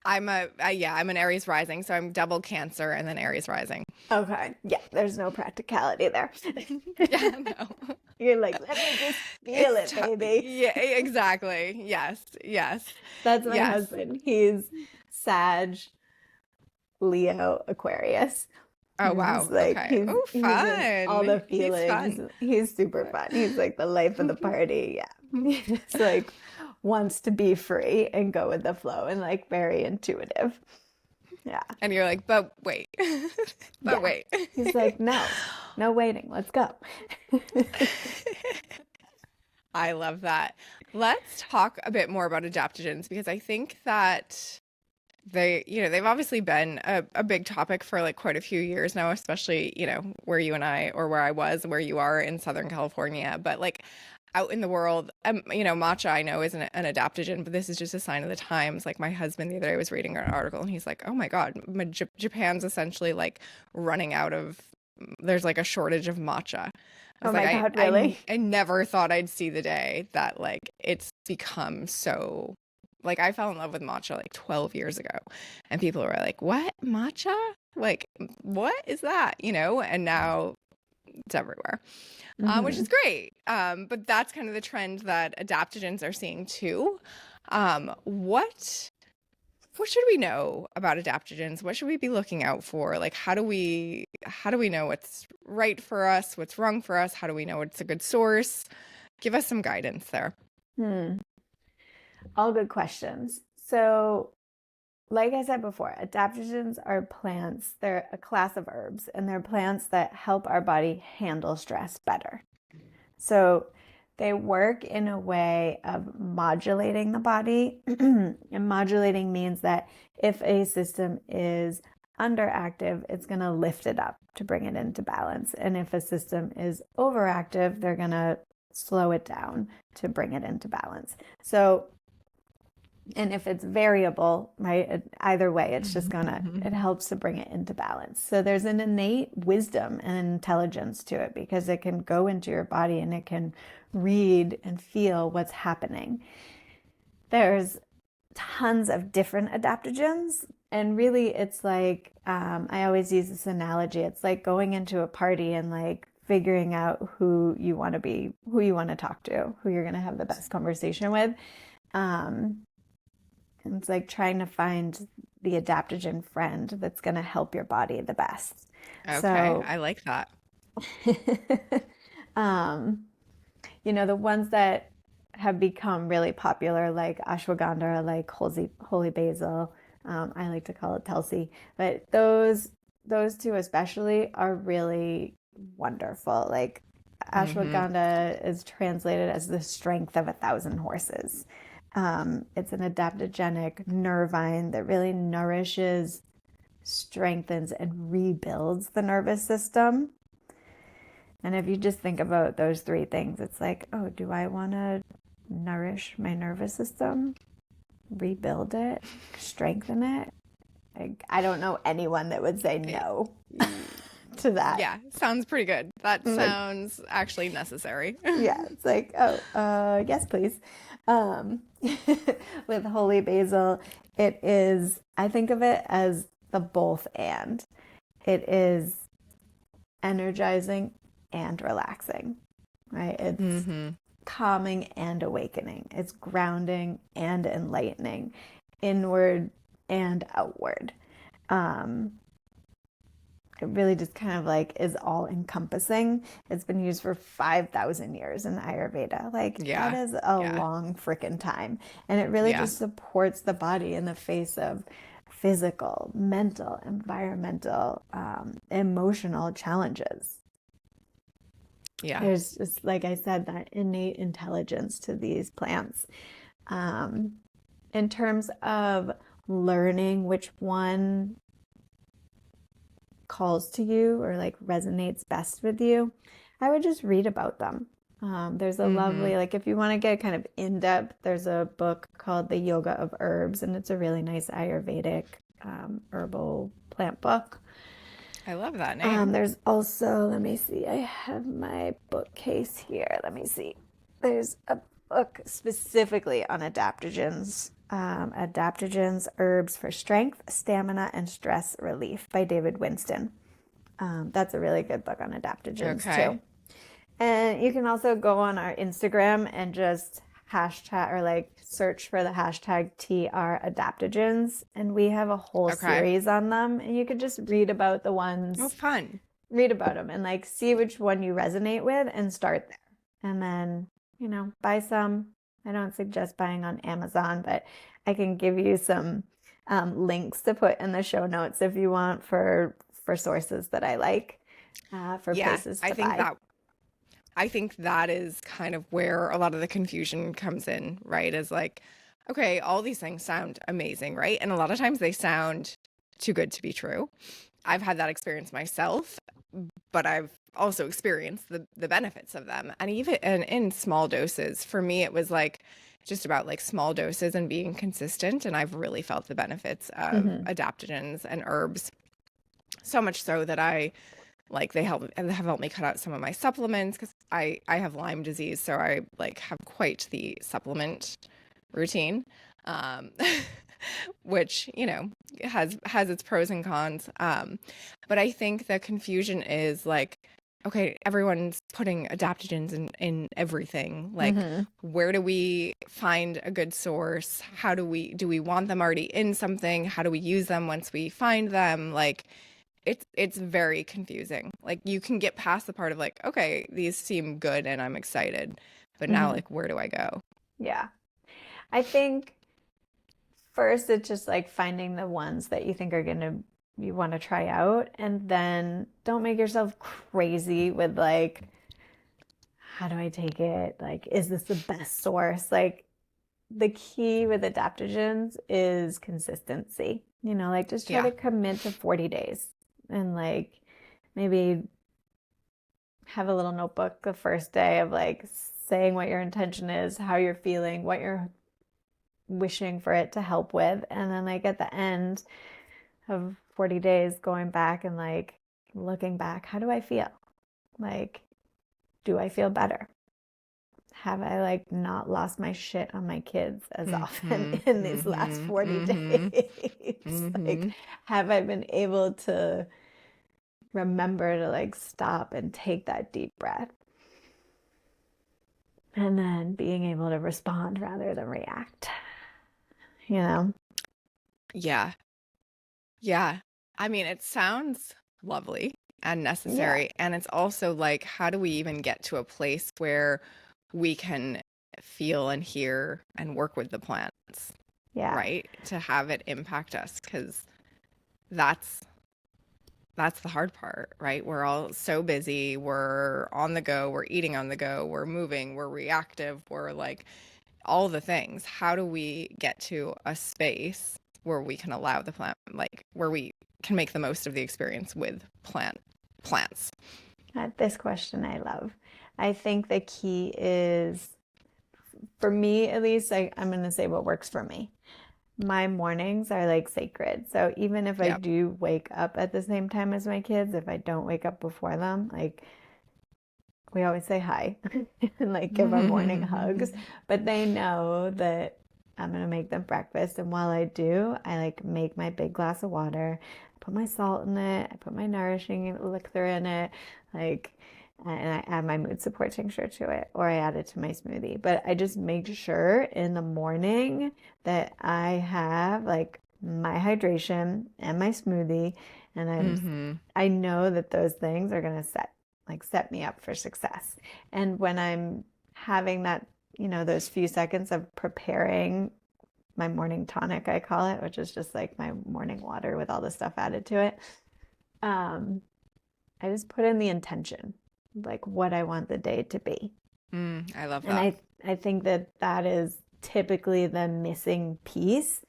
I'm an Aries rising, so I'm double Cancer and then Aries rising. Okay. Yeah, there's no practicality there. Yeah, no. You're like, let me just feel it, baby. Yeah, exactly. Yes, yes, That's my yes. husband. He's Sag, Leo, Aquarius. Oh wow. He's like Okay. Oh, he's in all the fun. He's feelings. fun. He's super fun. He's like the life of the party. Yeah. He's like wants to be free and go with the flow and like very intuitive. Yeah. And you're like, but wait, but Yeah. wait. He's like, no waiting. Let's go. I love that. Let's talk a bit more about adaptogens because I think that they've obviously been a big topic for like quite a few years now, especially, where you and I, or where I was, where you are in Southern California. But like out in the world, matcha I know isn't an adaptogen, but this is just a sign of the times. Like my husband the other day was reading an article and he's like, oh my God, Japan's essentially like running out of, there's like a shortage of matcha. I Oh was my like, God, really? I never thought I'd see the day that like it's become so, like I fell in love with matcha like 12 years ago and people were like, what, matcha? Like, what is that? And now it's everywhere, which is great. But that's kind of the trend that adaptogens are seeing too. What should we know about adaptogens? What should we be looking out for? Like, how do we know what's right for us, what's wrong for us? How do we know it's a good source? Give us some guidance there. All good questions. So, like I said before, adaptogens are plants. They're a class of herbs, and they're plants that help our body handle stress better. So, they work in a way of modulating the body. And modulating means that if a system is underactive, it's going to lift it up to bring it into balance. And if a system is overactive, they're going to slow it down to bring it into balance. So, and if it's variable, right, either way, it's just it helps to bring it into balance. So there's an innate wisdom and intelligence to it because it can go into your body and it can read and feel what's happening. There's tons of different adaptogens. And really, it's like, I always use this analogy. It's like going into a party and like figuring out who you want to talk to, who you're going to have the best conversation with. It's like trying to find the adaptogen friend that's going to help your body the best. Okay, So, I like that. the ones that have become really popular, like ashwagandha, like holy basil, I like to call it Tulsi, but those two especially are really wonderful. Like ashwagandha is translated as the strength of 1,000 horses. It's an adaptogenic nervine that really nourishes, strengthens, and rebuilds the nervous system. And if you just think about those three things, it's like, oh, do I want to nourish my nervous system, rebuild it, strengthen it? Like, I don't know anyone that would say no to that. Yeah, sounds pretty good. That Like, sounds actually necessary. yeah, it's like, oh, yes, please. With holy basil, it is, I think of it as the both and. It is energizing and relaxing, right? It's calming and awakening. It's grounding and enlightening, inward and outward. It really just kind of like is all encompassing. It's been used for 5,000 years in Ayurveda. Like, that is a long freaking time. And it really just supports the body in the face of physical, mental, environmental, emotional challenges. Yeah. There's just, like I said, that innate intelligence to these plants. In terms of learning which one calls to you or like resonates best with you, I would just read about them. There's a lovely, like if you want to get kind of in-depth, there's a book called The Yoga of Herbs, and it's a really nice Ayurvedic herbal plant book. I love that name. There's also, let me see, I have my bookcase here. Let me see. There's a book specifically on adaptogens. Adaptogens, Herbs for Strength, Stamina, and Stress Relief by David Winston. That's a really good book on adaptogens too. And you can also go on our Instagram and just hashtag or like search for the hashtag TR adaptogens. And we have a whole series on them. And you could just read about the ones. Oh, fun. Read about them and like see which one you resonate with and start there. And then, buy some. I don't suggest buying on Amazon, but I can give you some links to put in the show notes if you want for sources that I like for places to buy. I think that is kind of where a lot of the confusion comes in, right? Is like, okay, all these things sound amazing, right? And a lot of times they sound too good to be true. I've had that experience myself, but I've also experienced the benefits of them. And even in small doses, for me, it was like just about like small doses and being consistent. And I've really felt the benefits of adaptogens and herbs, so much so that they have helped me cut out some of my supplements because I have Lyme disease. So I like have quite the supplement routine, which, has its pros and cons. But I think the confusion is like, okay, everyone's putting adaptogens in everything. Like, where do we find a good source? Do we want them already in something? How do we use them once we find them? Like, it's very confusing. Like, you can get past the part of like, okay, these seem good and I'm excited, but now like, where do I go? Yeah. I think first it's just like finding the ones that you think you want to try out, and then don't make yourself crazy with like, how do I take it? Like, is this the best source? Like, the key with adaptogens is consistency. Like just try to commit to 40 days and like maybe have a little notebook the first day of like saying what your intention is, how you're feeling, what you're wishing for it to help with. And then like at the end of 40 days, going back and like looking back, how do I feel? Like, do I feel better? Have I like not lost my shit on my kids as often in these last 40 days? Like, have I been able to remember to like stop and take that deep breath? And then being able to respond rather than react, Yeah. Yeah. I mean, it sounds lovely and necessary. And it's also like, how do we even get to a place where we can feel and hear and work with the plants? Right? To have it impact us, because that's the hard part, right? We're all so busy. We're on the go. We're eating on the go. We're moving. We're reactive. We're like all the things. How do we get to a space where we can allow the plant, like where we can make the most of the experience with plants? This question I love. I think the key is, for me at least, I'm going to say what works for me. My mornings are like sacred. So even if I Yep. do wake up at the same time as my kids, if I don't wake up before them, like we always say hi and like give our morning hugs, but they know that I'm gonna make them breakfast. And while I do, I like make my big glass of water, I put my salt in it, I put my nourishing elixir in it, like, and I add my mood support tincture to it, or I add it to my smoothie. But I just make sure in the morning that I have like my hydration and my smoothie, and I know that those things are gonna set me up for success. And when I'm having that, those few seconds of preparing my morning tonic, I call it, which is just like my morning water with all the stuff added to it, I just put in the intention, like what I want the day to be. I love And that. I think that that is typically the missing piece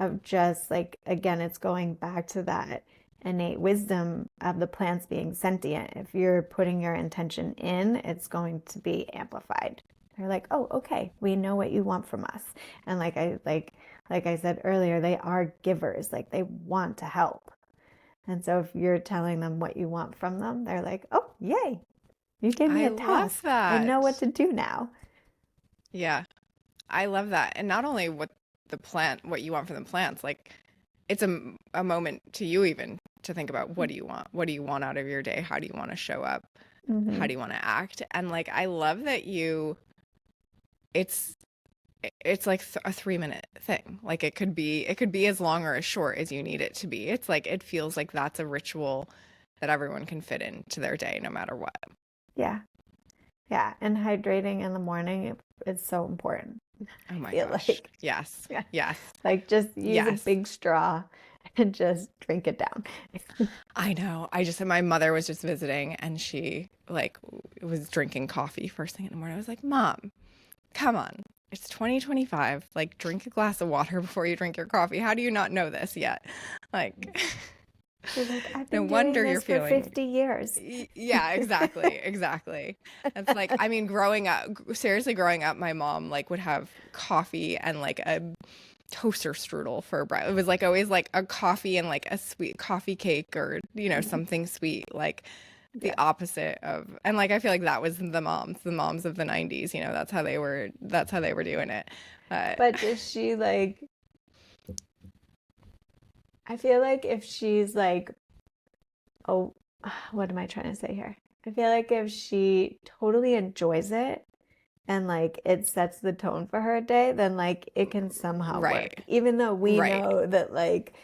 of just like, again, it's going back to that innate wisdom of the plants being sentient. If you're putting your intention in, it's going to be amplified. They're like, oh, okay, we know what you want from us. And like I said earlier, they are givers, like they want to help. And so if you're telling them what you want from them, they're like, oh, yay, you gave me I a love task. I know what that. to do now. Yeah, I love that. And not only what you want from the plants, like it's a moment to you even to think about what do you want? What do you want out of your day? How do you want to show up? How Mm-hmm. do you want to act? And like I love that it's it's like a 3 minute thing. Like it could be as long or as short as you need it to be. It's like it feels like that's a ritual that everyone can fit into their day no matter what. Yeah. Yeah. And hydrating in the morning is so important. Oh I my feel gosh. like, Yes. yeah, Yes. like just use a Yes. big straw and just drink it down. I know. My mother was just visiting and she like was drinking coffee first thing in the morning. I was like, "Mom, come on. It's 2025. Like drink a glass of water before you drink your coffee. How do you not know this yet?" Like She's like, I've no been doing wonder you're this for feeling 50 years. Yeah, exactly. Exactly. It's like I mean growing up, seriously growing up, my mom like would have coffee and like a toaster strudel for bread. It was like always like a coffee and like a sweet coffee cake or something sweet, like the Yeah. opposite of. And like I feel like that was the moms of the 90s, that's how they were doing it. uh But does she like, I feel like if she's like, oh, what am I trying to say here? I feel like if she totally enjoys it and like it sets the tone for her day, then like it can somehow work. right, Even though we right, know that like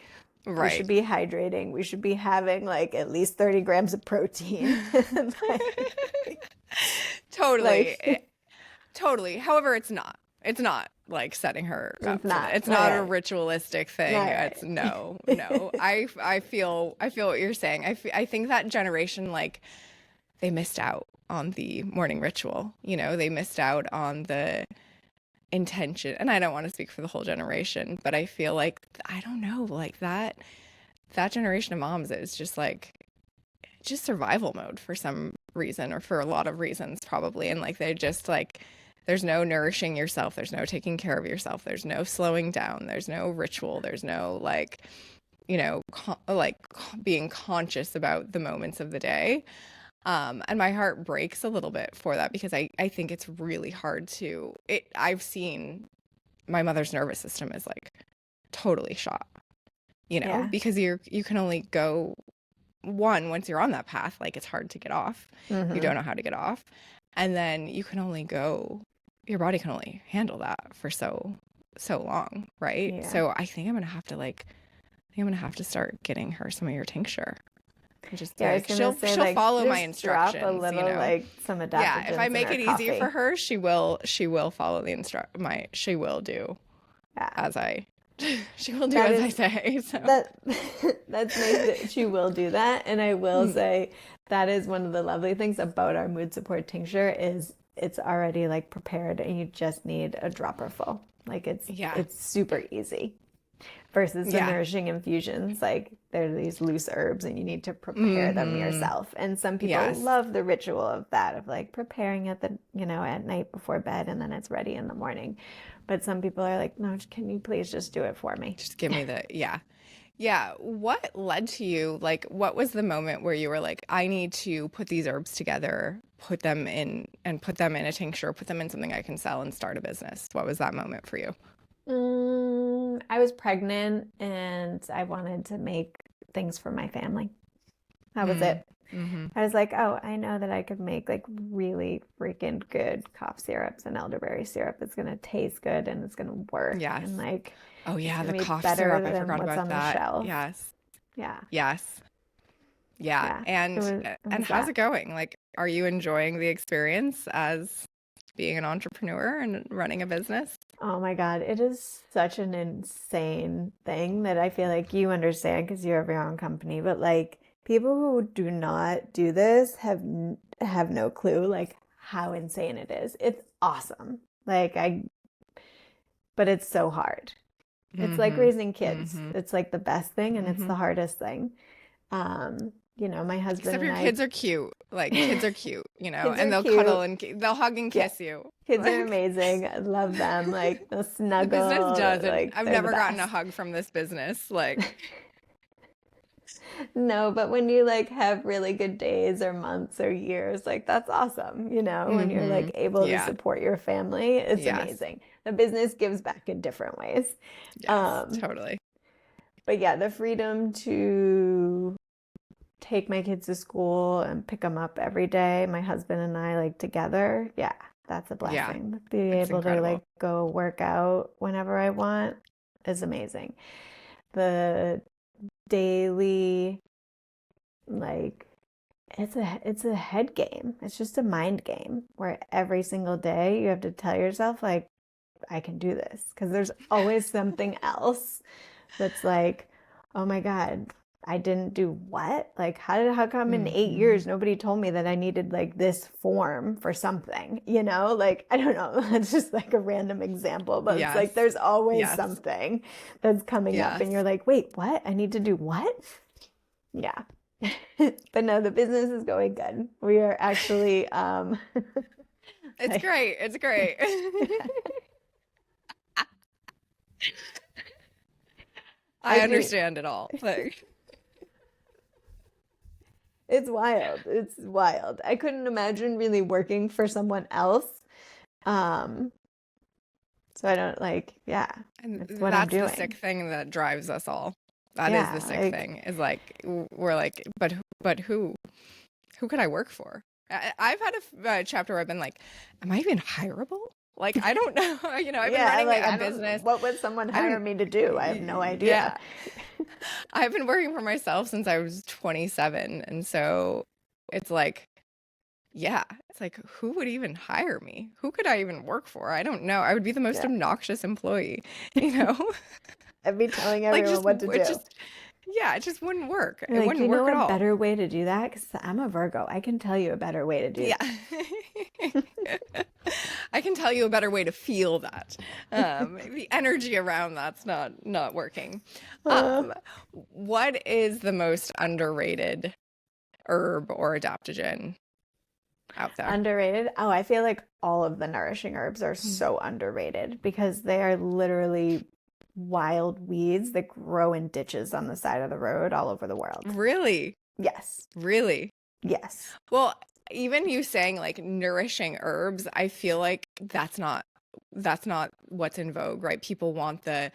we should right. be hydrating, we should be having like at least 30 grams of protein. Totally. Like Totally. However, it's not like setting her it's up for that. not. It's All not a right. ritualistic All thing. It's right. no, no. I feel what you're saying. I think that generation, like, they missed out on the morning ritual. They missed out on the intention. And I don't want to speak for the whole generation, but I feel like I don't know, like that generation of moms is just survival mode for some reason, or for a lot of reasons probably. And like they just like there's no nourishing yourself, there's no taking care of yourself, there's no slowing down, there's no ritual, there's no like being conscious about the moments of the day. And my heart breaks a little bit for that because I think it's really hard to it. I've seen my mother's nervous system is like totally shot, Yeah. because you can only go once you're on that path, like it's hard to get off. You Mm-hmm. don't know how to get off. And then your body can only handle that for so long, right? Yeah. So I think I'm gonna have to start getting her some of your tincture. And just Yeah, I was like gonna say she'll like follow my just drop a instructions, little like some Yeah, if I adaptogens in make her it easier for coffee. her, she will follow she will do Yeah. as I she will do That as I is say. So that that's nice that she will do that. And I will say that is one of the lovely things about our mood support tincture is it's already like prepared and you just need a dropper full. Like yeah. it's super easy. versus the Yeah. nourishing infusions. Like they're these loose herbs and you need to prepare them yourself. And some people Yes. love the ritual of that, of like preparing at at night before bed and then it's ready in the morning. But some people are like, no, can you please just do it for me? Just give me the, yeah. Yeah. What led to you? Like, what was the moment where you were like, I need to put these herbs together, put them in a tincture, put them in something I can sell and start a business? What was that moment for you? I was pregnant and I wanted to make things for my family. That was it. Mm-hmm. I was like, oh, I know that I could make like really freaking good cough syrups and elderberry syrup. It's gonna taste good and it's gonna work. Yes. And like, Oh it's yeah, gonna the be cough better syrup. I than forgot what's about on the that. shelf. Yes. Yeah. Yes. Yeah. Yeah. And It and was how's that. it going? Like, are you enjoying the experience as being an entrepreneur and running a business? Oh my God, it is such an insane thing that I feel like you understand because you have your own company, but like people who do not do this have no clue like how insane it is. It's awesome. But it's so hard. It's like Mm-hmm. raising kids. Mm-hmm. It's like the best thing and it's Mm-hmm. the hardest thing. My husband Except and your I kids are cute. Like kids are cute, kids and are they'll cuddle cute. and they'll hug and Yeah. kiss you. Kids are Like amazing. I love them. Like they'll the business snuggle. doesn't. Like I've they're the never gotten a best. hug from this business. Like, No, but when you like have really good days or months or years, like that's awesome, when you're mm-hmm. like able to Yeah. support your family, it's Yes. amazing. The business gives back in different ways. Yes. Um, Totally. but yeah, the freedom to take my kids to school and pick them up every day, my husband and I like together, yeah, that's a Yeah. blessing. Be It's able to incredible. like go work out whenever I want is amazing. The daily like it's a head game. It's just a mind game where every single day you have to tell yourself like I can do this because there's always something else that's like, oh my God, I didn't do what? Like how come in 8 years Mm-hmm. nobody told me that I needed like this form for something, Like I don't know. That's just like a random example, but it's Yes. like there's always Yes. something that's coming up and Yes. you're like, wait, what? I need to do what? Yeah. But no, the business is going good. We are actually It's like great. It's great. I I think understand it all. Like, it's wild. It's wild. I couldn't imagine really working for someone else. Um, so I don't yeah, and it's what I'm that's the sick doing. thing that drives us all. That is the Yeah, sick like thing. Is like we're like, but who? Who could I work for? I've had a chapter where I've been like, am I even hireable? Like, I don't know. I've been yeah, running like a I don't business. what would someone I hire don't, me to do? I have no idea. yeah. I've been working for myself since I was 27. And so it's like, yeah, it's like, who would even hire me? Who could I even work for? I don't know. I would be the most Yeah. obnoxious employee, you know? I'd be telling Like, everyone what to do. Yeah, it just wouldn't work. You're It like, wouldn't you know work at a all. better way to do that? Because I'm a Virgo. I can tell you a better way to do Yeah. I can tell you a better way to feel that. The energy around that's not working. that. What is the most underrated herb or adaptogen out there? Underrated? Oh, I feel like all of the nourishing herbs are Hmm. so underrated because they are literally wild weeds that grow in ditches on the side of the road all over the world. Really? Yes. Really? Yes. Well, even you saying like nourishing herbs, I feel like that's not what's in vogue, right? People want the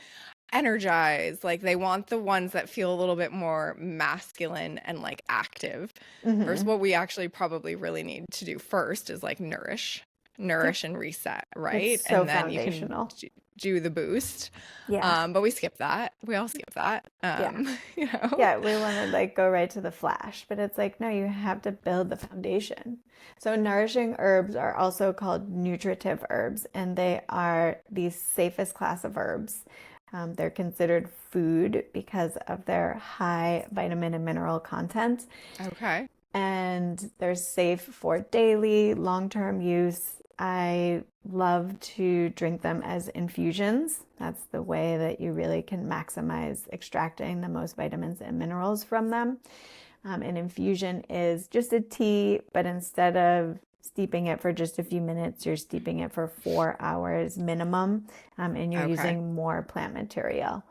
energized, like they want the ones that feel a little bit more masculine and like active. Versus Hmm. what we actually probably really need to do first is like Yep. nourish and reset, right? It's so And then you can foundational. do the boost. Yeah. But we skip that. We all skip that. Yeah. You know? Yeah, we want to like go right to the flash, but it's like, no, you have to build the foundation. So, nourishing herbs are also called nutritive herbs, and they are the safest class of herbs. They're considered food because of their high vitamin and mineral content, Okay. and they're safe for daily, long-term use. I love to drink them as infusions. That's the way that you really can maximize extracting the most vitamins and minerals from them. An infusion is just a tea, but instead of steeping it for just a few minutes, you're steeping it for 4 hours minimum, and you're using more plant material,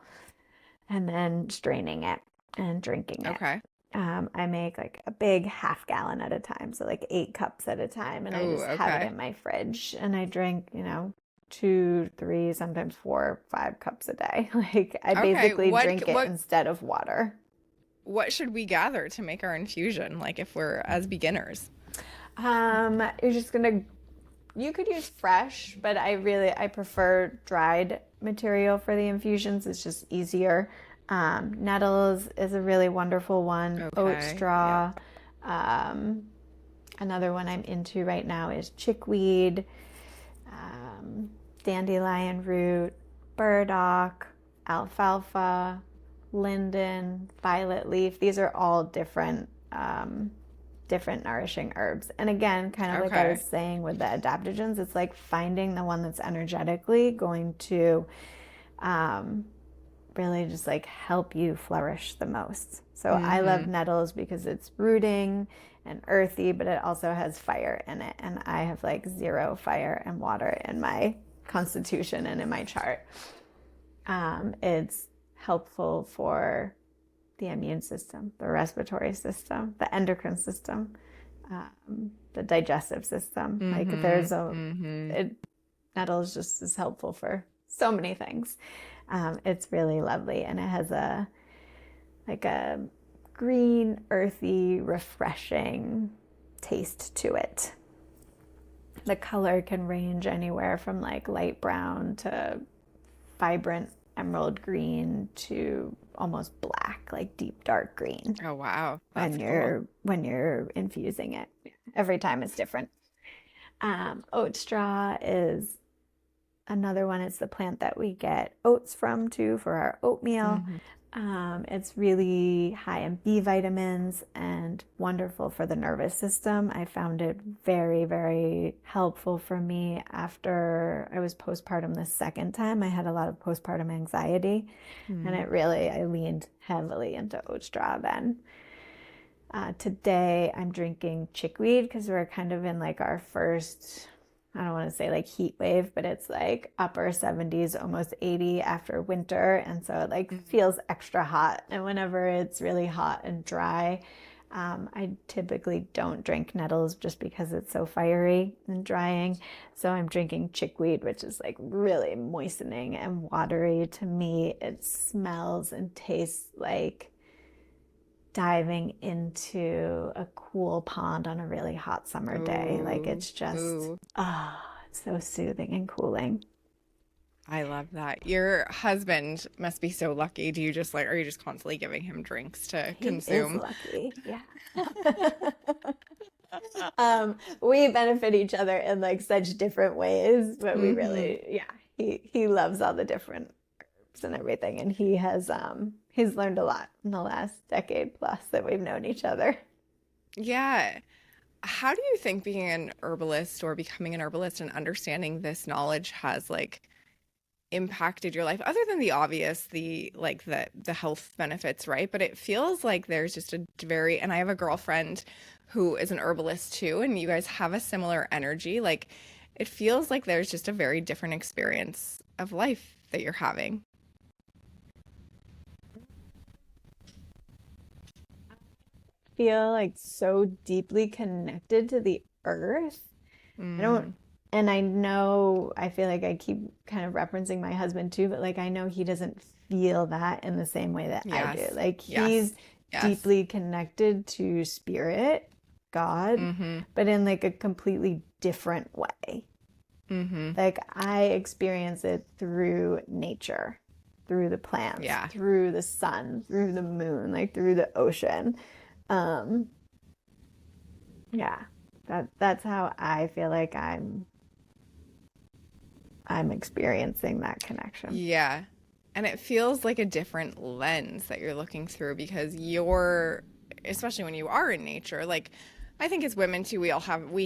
and then straining it and drinking it. Okay. I make like a big half gallon at a time, so like 8 cups at a time, and I just have it in my fridge, and I drink, 2, 3, sometimes 4, 5 cups a day. Like I basically drink it instead of water. What should we gather to make our infusion, like if we're as beginners? You're just you could use fresh, but I prefer dried material for the infusions. It's just easier. Nettles is a really wonderful one. Oat straw. Another one I'm into right now is chickweed, dandelion root, burdock, alfalfa, linden, violet leaf. These are all different nourishing herbs. And again, kind of like I was saying with the adaptogens, it's like finding the one that's energetically going to really just like help you flourish the most. So I love nettles because it's rooting and earthy, but it also has fire in it. And I have like 0 fire and water in my constitution and in my chart. It's helpful for the immune system, the respiratory system, the endocrine system, the digestive system. Like there's nettles just is helpful for so many things. It's really lovely, and it has a green, earthy, refreshing taste to it. The color can range anywhere from like light brown to vibrant emerald green to almost black, like deep dark green. Oh wow. That's when you're infusing it. Every time it's different. Oat straw is another one. It's the plant that we get oats from too for our oatmeal. It's really high in B vitamins and wonderful for the nervous system. I found it very, very helpful for me after I was postpartum the second time. I had a lot of postpartum anxiety, and I leaned heavily into oat straw then. Today I'm drinking chickweed because we're kind of in like our first, I don't want to say like heat wave, but it's like upper 70s, almost 80 after winter. And so it like feels extra hot. And whenever it's really hot and dry, I typically don't drink nettles just because it's so fiery and drying. So I'm drinking chickweed, which is like really moistening and watery. To me, it smells and tastes like diving into a cool pond on a really hot summer day. Like it's just, it's so soothing and cooling. I love that. Your husband must be so lucky. Are you just constantly giving him drinks to consume? He is lucky, yeah. We benefit each other in like such different ways, but we really, he loves all the different herbs and everything. And he's learned a lot in the last decade plus that we've known each other. Yeah. How do you think being an herbalist or becoming an herbalist and understanding this knowledge has like impacted your life, other than the obvious, the health benefits, right? But it feels like there's just and I have a girlfriend who is an herbalist too, and you guys have a similar energy. Like it feels like there's just a very different experience of life that you're having. Feel like so deeply connected to the earth. I feel like I keep kind of referencing my husband too, but like I know he doesn't feel that in the same way that I do. Like he's deeply connected to spirit, God, but in like a completely different way. Like I experience it through nature, through the plants, through the sun, through the moon, like through the ocean. That's how I feel like I'm experiencing that connection. Yeah. And it feels like a different lens that you're looking through because especially when you are in nature, like I think as women too, we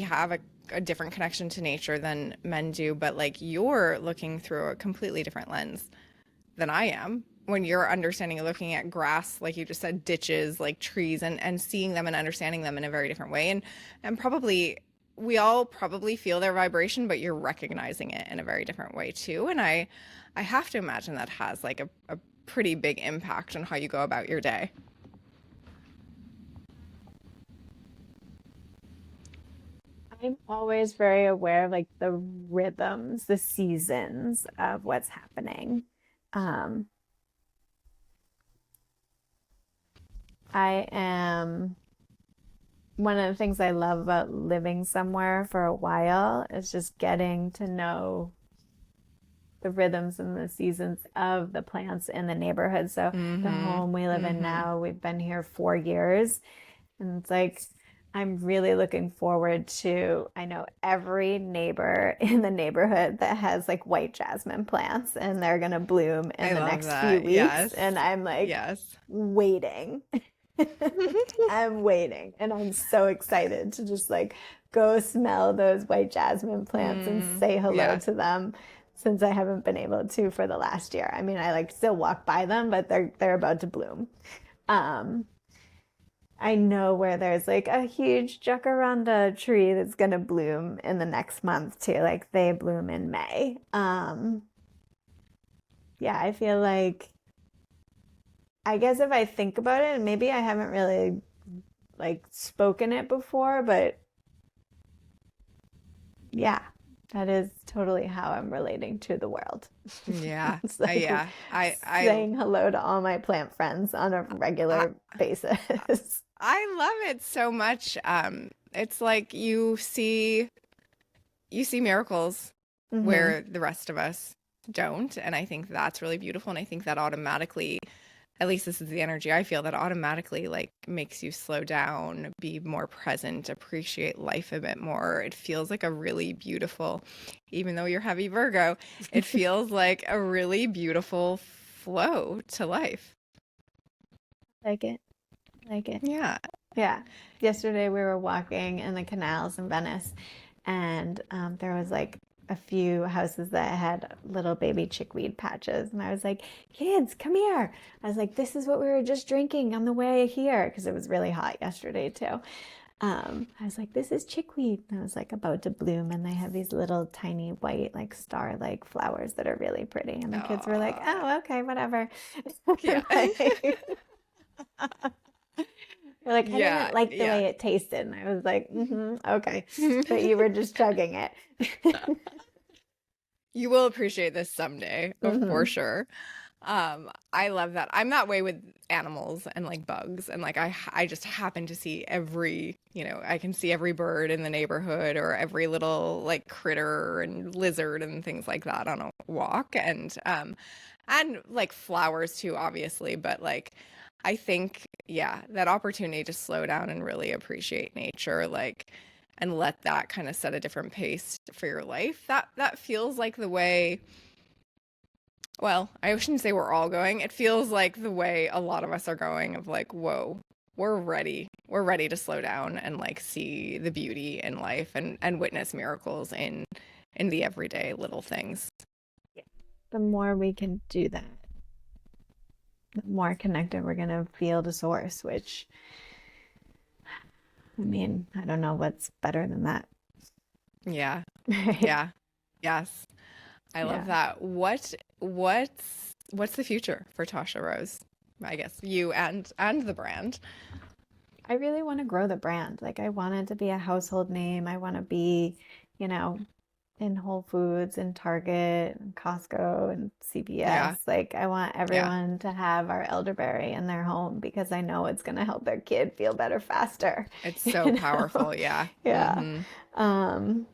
have a a different connection to nature than men do, but like you're looking through a completely different lens than I am when you're understanding and looking at grass, like you just said, ditches, like trees, and seeing them and understanding them in a very different way. And probably we all probably feel their vibration, but you're recognizing it in a very different way too. And I have to imagine that has like a pretty big impact on how you go about your day. I'm always very aware of like the rhythms, the seasons of what's happening. Um, I am One of the things I love about living somewhere for a while is just getting to know the rhythms and the seasons of the plants in the neighborhood. So the Mm-hmm. home we live in Mm-hmm. now, we've been here 4 years, and it's like I'm really looking forward to, I know every neighbor in the neighborhood that has like white jasmine plants and they're gonna bloom in I the love next few that. weeks. Yes. And I'm like Yes. waiting. I'm waiting and I'm so excited to just like go smell those white jasmine plants and Mm, say hello yeah. to them since I haven't been able to for the last year. I mean, I like still walk by them, but they're about to bloom. Um, I know where there's like a huge jacaranda tree that's gonna bloom in the next month too. Like they bloom in May. Yeah, I feel like I guess if I think about it, and maybe I haven't really like spoken it before, but yeah, that is totally how I'm relating to the world. Yeah. It's like Yeah. saying hello to all my plant friends on a I regular basis. I love it so much. It's like you see miracles Hmm. where the rest of us don't, and I think that's really beautiful. And I think that automatically, at least this is the energy I feel, that automatically like makes you slow down, be more present, appreciate life a bit more. It feels like a really beautiful, even though you're heavy Virgo, it feels like a really beautiful flow to life. Like it, like it. Yeah. Yeah. Yesterday we were walking in the canals in Venice, and there was like a few houses that had little baby chickweed patches. And I was like, kids, come here. I was like, this is what we were just drinking on the way here because it was really hot yesterday too. I was like, this is chickweed. And it was like about to bloom, and they have these little tiny white, like star-like flowers that are really pretty. And the kids were like, Oh, oh, okay, whatever. yeah. Like, they're like, I didn't Yeah, like the yeah. way it tasted. And I was like, okay. But you were just chugging it. You will appreciate this someday, for Hmm. sure. I love that. I'm that way with animals and like bugs, and like I just happen to see every, I can see every bird in the neighborhood or every little like critter and lizard and things like that on a walk, and like flowers too, obviously, but like I think, yeah, that opportunity to slow down and really appreciate nature, like, and let that kind of set a different pace for your life. That feels like the way, well, I shouldn't say we're all going. It feels like the way a lot of us are going of like, whoa, we're ready. We're ready to slow down and like see the beauty in life and witness miracles in the everyday little things. The more we can do that, the more connected we're going to feel to source, which, I mean, I don't know what's better than that. Yeah. Right? Yeah. Yes. I love Yeah. that. What's the future for Tasha Rose? I guess you and the brand. I really want to grow the brand. Like, I want it to be a household name. I want to be, you know, in Whole Foods and Target and Costco and Yeah. CVS. Like, I want Yeah. everyone to have our elderberry in their home because I know it's going to help their kid feel better faster. It's You so know? powerful. Yeah. Yeah. Mm-hmm. Um,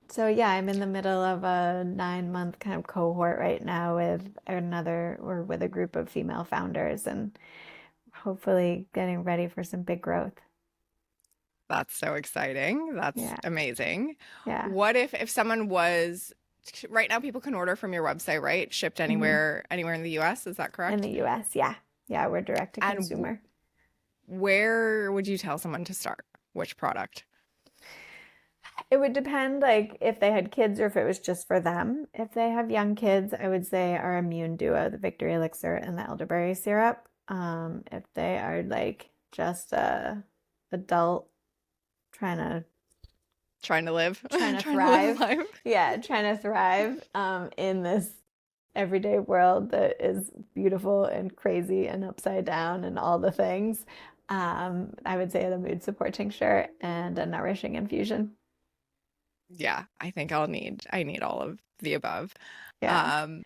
so yeah, I'm in the middle of a 9-month kind of cohort right now with a group of female founders and hopefully getting ready for some big growth. That's so exciting. That's Yeah. amazing. Yeah. What if someone was right now people can order from your website, right? Shipped Hmm. anywhere in the US, is that In correct? the US, yeah. Yeah, we're direct to And consumer. where would you tell someone to start? Which product? It would depend, like, if they had kids or if it was just for them. If they have young kids, I would say our immune duo, the Victory Elixir and the elderberry syrup. If they are like just a adult trying to Trying to live, trying to trying to live thrive, life. yeah, trying to thrive in this everyday world that is beautiful and crazy and upside down and all the things. I would say the mood support tincture and a nourishing infusion. Yeah, I think I need all of the above. Yeah. Um,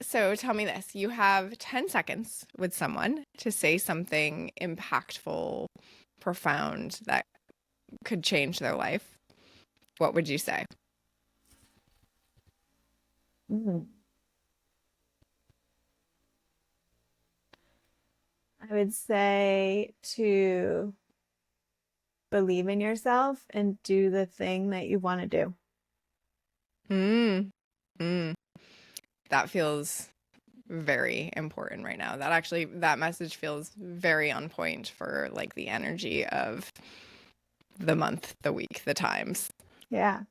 so tell me this, you have 10 seconds with someone to say something impactful, profound that could change their life. What would you say? Mm. I would say to believe in yourself and do the thing that you want to do. Mm, mm. That feels very important right now. That message feels very on point for like the energy of the month, the week, the times. Yeah.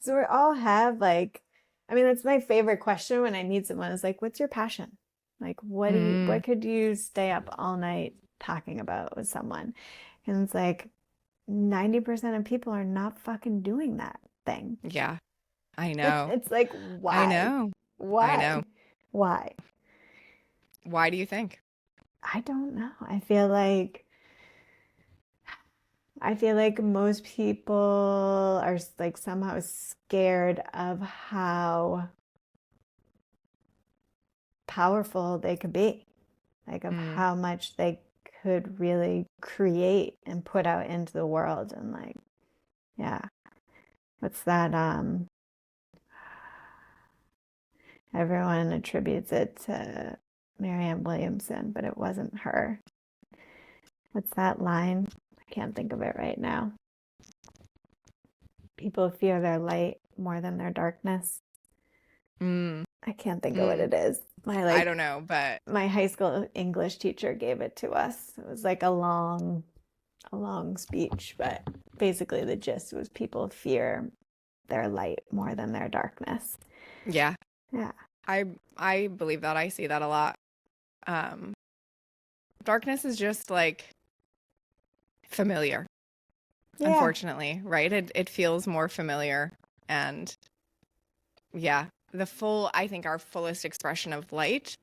So we all have like, I mean, that's my favorite question when I need someone is like, what's your passion? Like, Mm, what could you stay up all night talking about with someone? And it's like 90% of people are not fucking doing that thing. yeah, I know. It's like, I why? know. I know. Why? Why? Why do you think? I don't know. I feel like most people are like somehow scared of how powerful they could be, like of Mm, how much they could really create and put out into the world. And like, yeah, what's that? Everyone attributes it to Marianne Williamson, but it wasn't her. What's that line? I can't think of it right now. People fear their light more than their darkness. mm, I can't think of what mm. it is. I don't know, but My high school English teacher gave it to us. It was like a long speech, but basically the gist was people fear their light more than their darkness. yeah, Yeah. I believe that. I see that a lot. Um, Darkness is just like familiar, Yeah. unfortunately, right? It feels more familiar. And yeah, I think our fullest expression of light,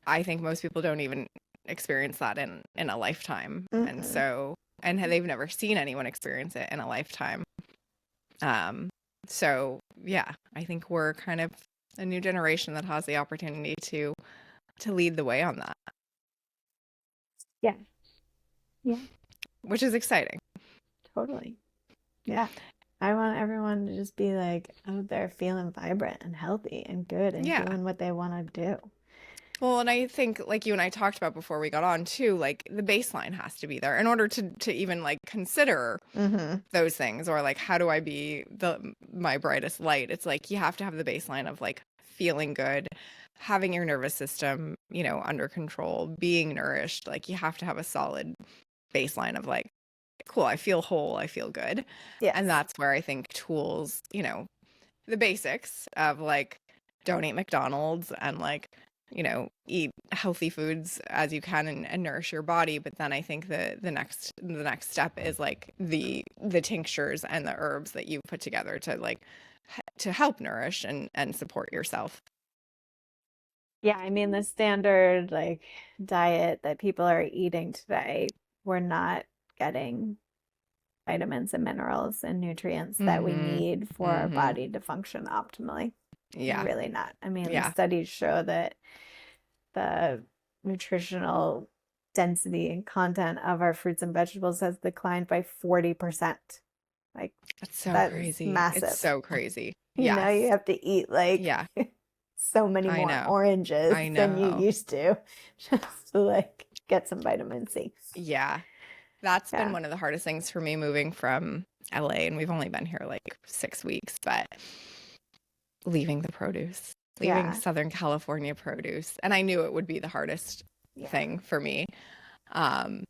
I think most people don't even experience that in a lifetime. And Mm-mm. so, and they've never seen anyone experience it in a lifetime. Um, so yeah, I think we're kind of a new generation that has the opportunity to lead the way on that, Yeah. Yeah. which is exciting. Totally. Yeah. I want everyone to just be like out there feeling vibrant and healthy and good and Yeah. doing what they want to do. Well, and I think like you and I talked about before we got on too, like the baseline has to be there in order to even like consider Mm-hmm. those things, or like how do I be my brightest light? It's like you have to have the baseline of like feeling good, having your nervous system, under control, being nourished. Like you have to have a solid baseline of like, cool, I feel whole, I feel good. And Yes. that's where I think tools, the basics of like don't eat McDonald's and like eat healthy foods as you can and nourish your body. But then I think the next step is like the tinctures and the herbs that you put together to like to help nourish and support yourself. Yeah, I mean the standard like diet that people are eating today, we're not getting vitamins and minerals and nutrients that we Mm-hmm. need for our Mm-hmm. body to function optimally. We're Yeah. really not. I mean, the Yeah. studies show that the nutritional density and content of our fruits and vegetables has declined by 40%. Like, It's so that is crazy. It's massive. so crazy. You know, you Yes. have to eat like Yeah. so many I more know. oranges I than you know. used to just to like get some vitamin C. Yeah. That's been Yeah. one of the hardest things for me moving from LA, and we've only been here like 6 weeks, but leaving the produce, leaving Yeah. Southern California produce. And I knew it would be the hardest Yeah. thing for me. Um,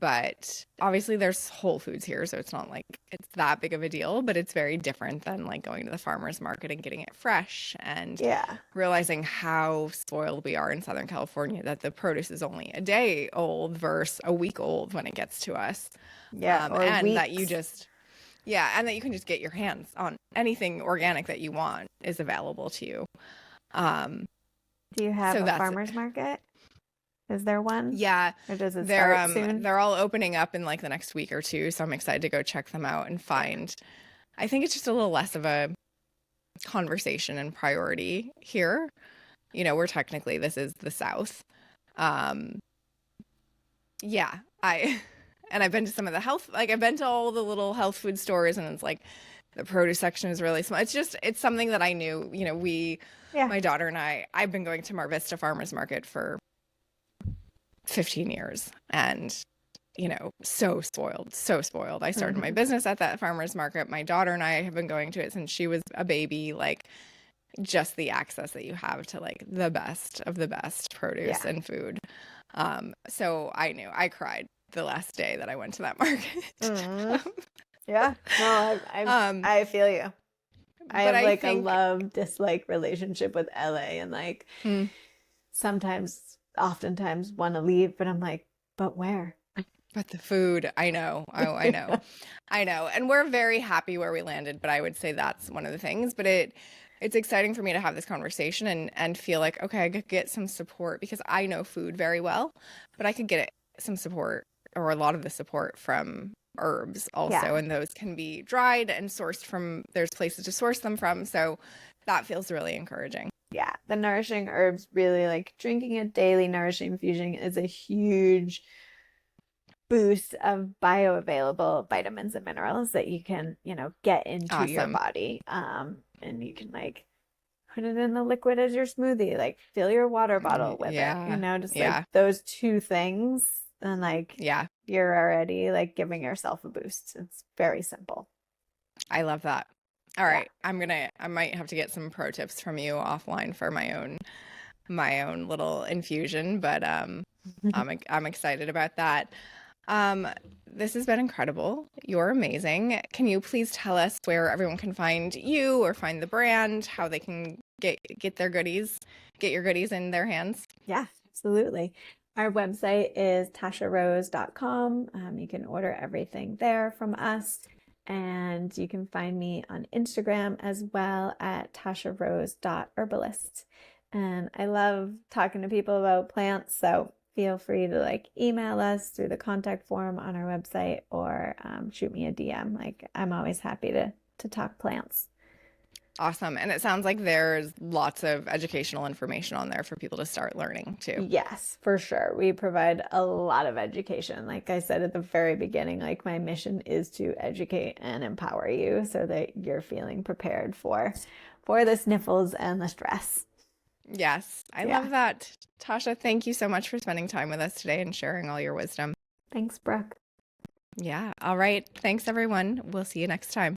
But obviously there's Whole Foods here, so it's not like it's that big of a deal, but it's very different than like going to the farmer's market and getting it fresh and Yeah. realizing how spoiled we are in Southern California, that the produce is only a day old versus a week old when it gets to us. Yeah. Or And weeks. that you just, yeah, and that you can just get your hands on anything organic that you want is available to you. Do you have So a that's farmer's market? Is there one? Yeah, Or does it start soon? they're all opening up in like the next week or two, so I'm excited to go check them out and find. I think it's just a little less of a conversation and priority here. You know, we're technically, this is the South. Yeah, and I've been to some of the health, like I've been to all the little health food stores, and it's like the produce section is really small. It's something that I knew, you know, my daughter and I've been going to Mar Vista Farmers Market for 15 years, and you know, so spoiled. I started my business at that farmer's market. My daughter and I have been going to it since she was a baby. Like, just the access that you have to like the best of the best produce and food. So I cried the last day that I went to that market. Yeah. No, I feel you. I have like a love-dislike relationship with LA, and like oftentimes want to leave, but I'm like, but where? But the food, I know. Oh, I know. I know. And we're very happy where we landed, but I would say that's one of the things. But it's exciting for me to have this conversation and feel like, okay, I could get some support, because I know food very well, but I could get some support, or a lot of the support, from herbs also. And those can be dried and sourced from, there's places to source them from. So that feels really encouraging. Yeah. The nourishing herbs, really, like drinking a daily nourishing infusion is a huge boost of bioavailable vitamins and minerals that you can, you know, get into your body. And you can like put it in the liquid as your smoothie, like fill your water bottle with it, you know, just like those two things. And like, you're already like giving yourself a boost. It's very simple. I love that. All right. I might have to get some pro tips from you offline for my own little infusion, but I'm excited about that. This has been incredible. You're amazing. Can you please tell us where everyone can find you or find the brand, how they can get their goodies, get your goodies in their hands? Yeah, absolutely. Our website is tasharose.com. You can order everything there from us. And you can find me on Instagram as well at tasharose.herbalist. And I love talking to people about plants, so feel free to like email us through the contact form on our website, or shoot me a DM. Like, I'm always happy to talk plants. Awesome. And it sounds like there's lots of educational information on there for people to start learning too. Yes, for sure. We provide a lot of education. Like I said at the very beginning, like my mission is to educate and empower you so that you're feeling prepared for the sniffles and the stress. Yes, I love that. Tasha, thank you so much for spending time with us today and sharing all your wisdom. Thanks, Brooke. Yeah. All right. Thanks, everyone. We'll see you next time.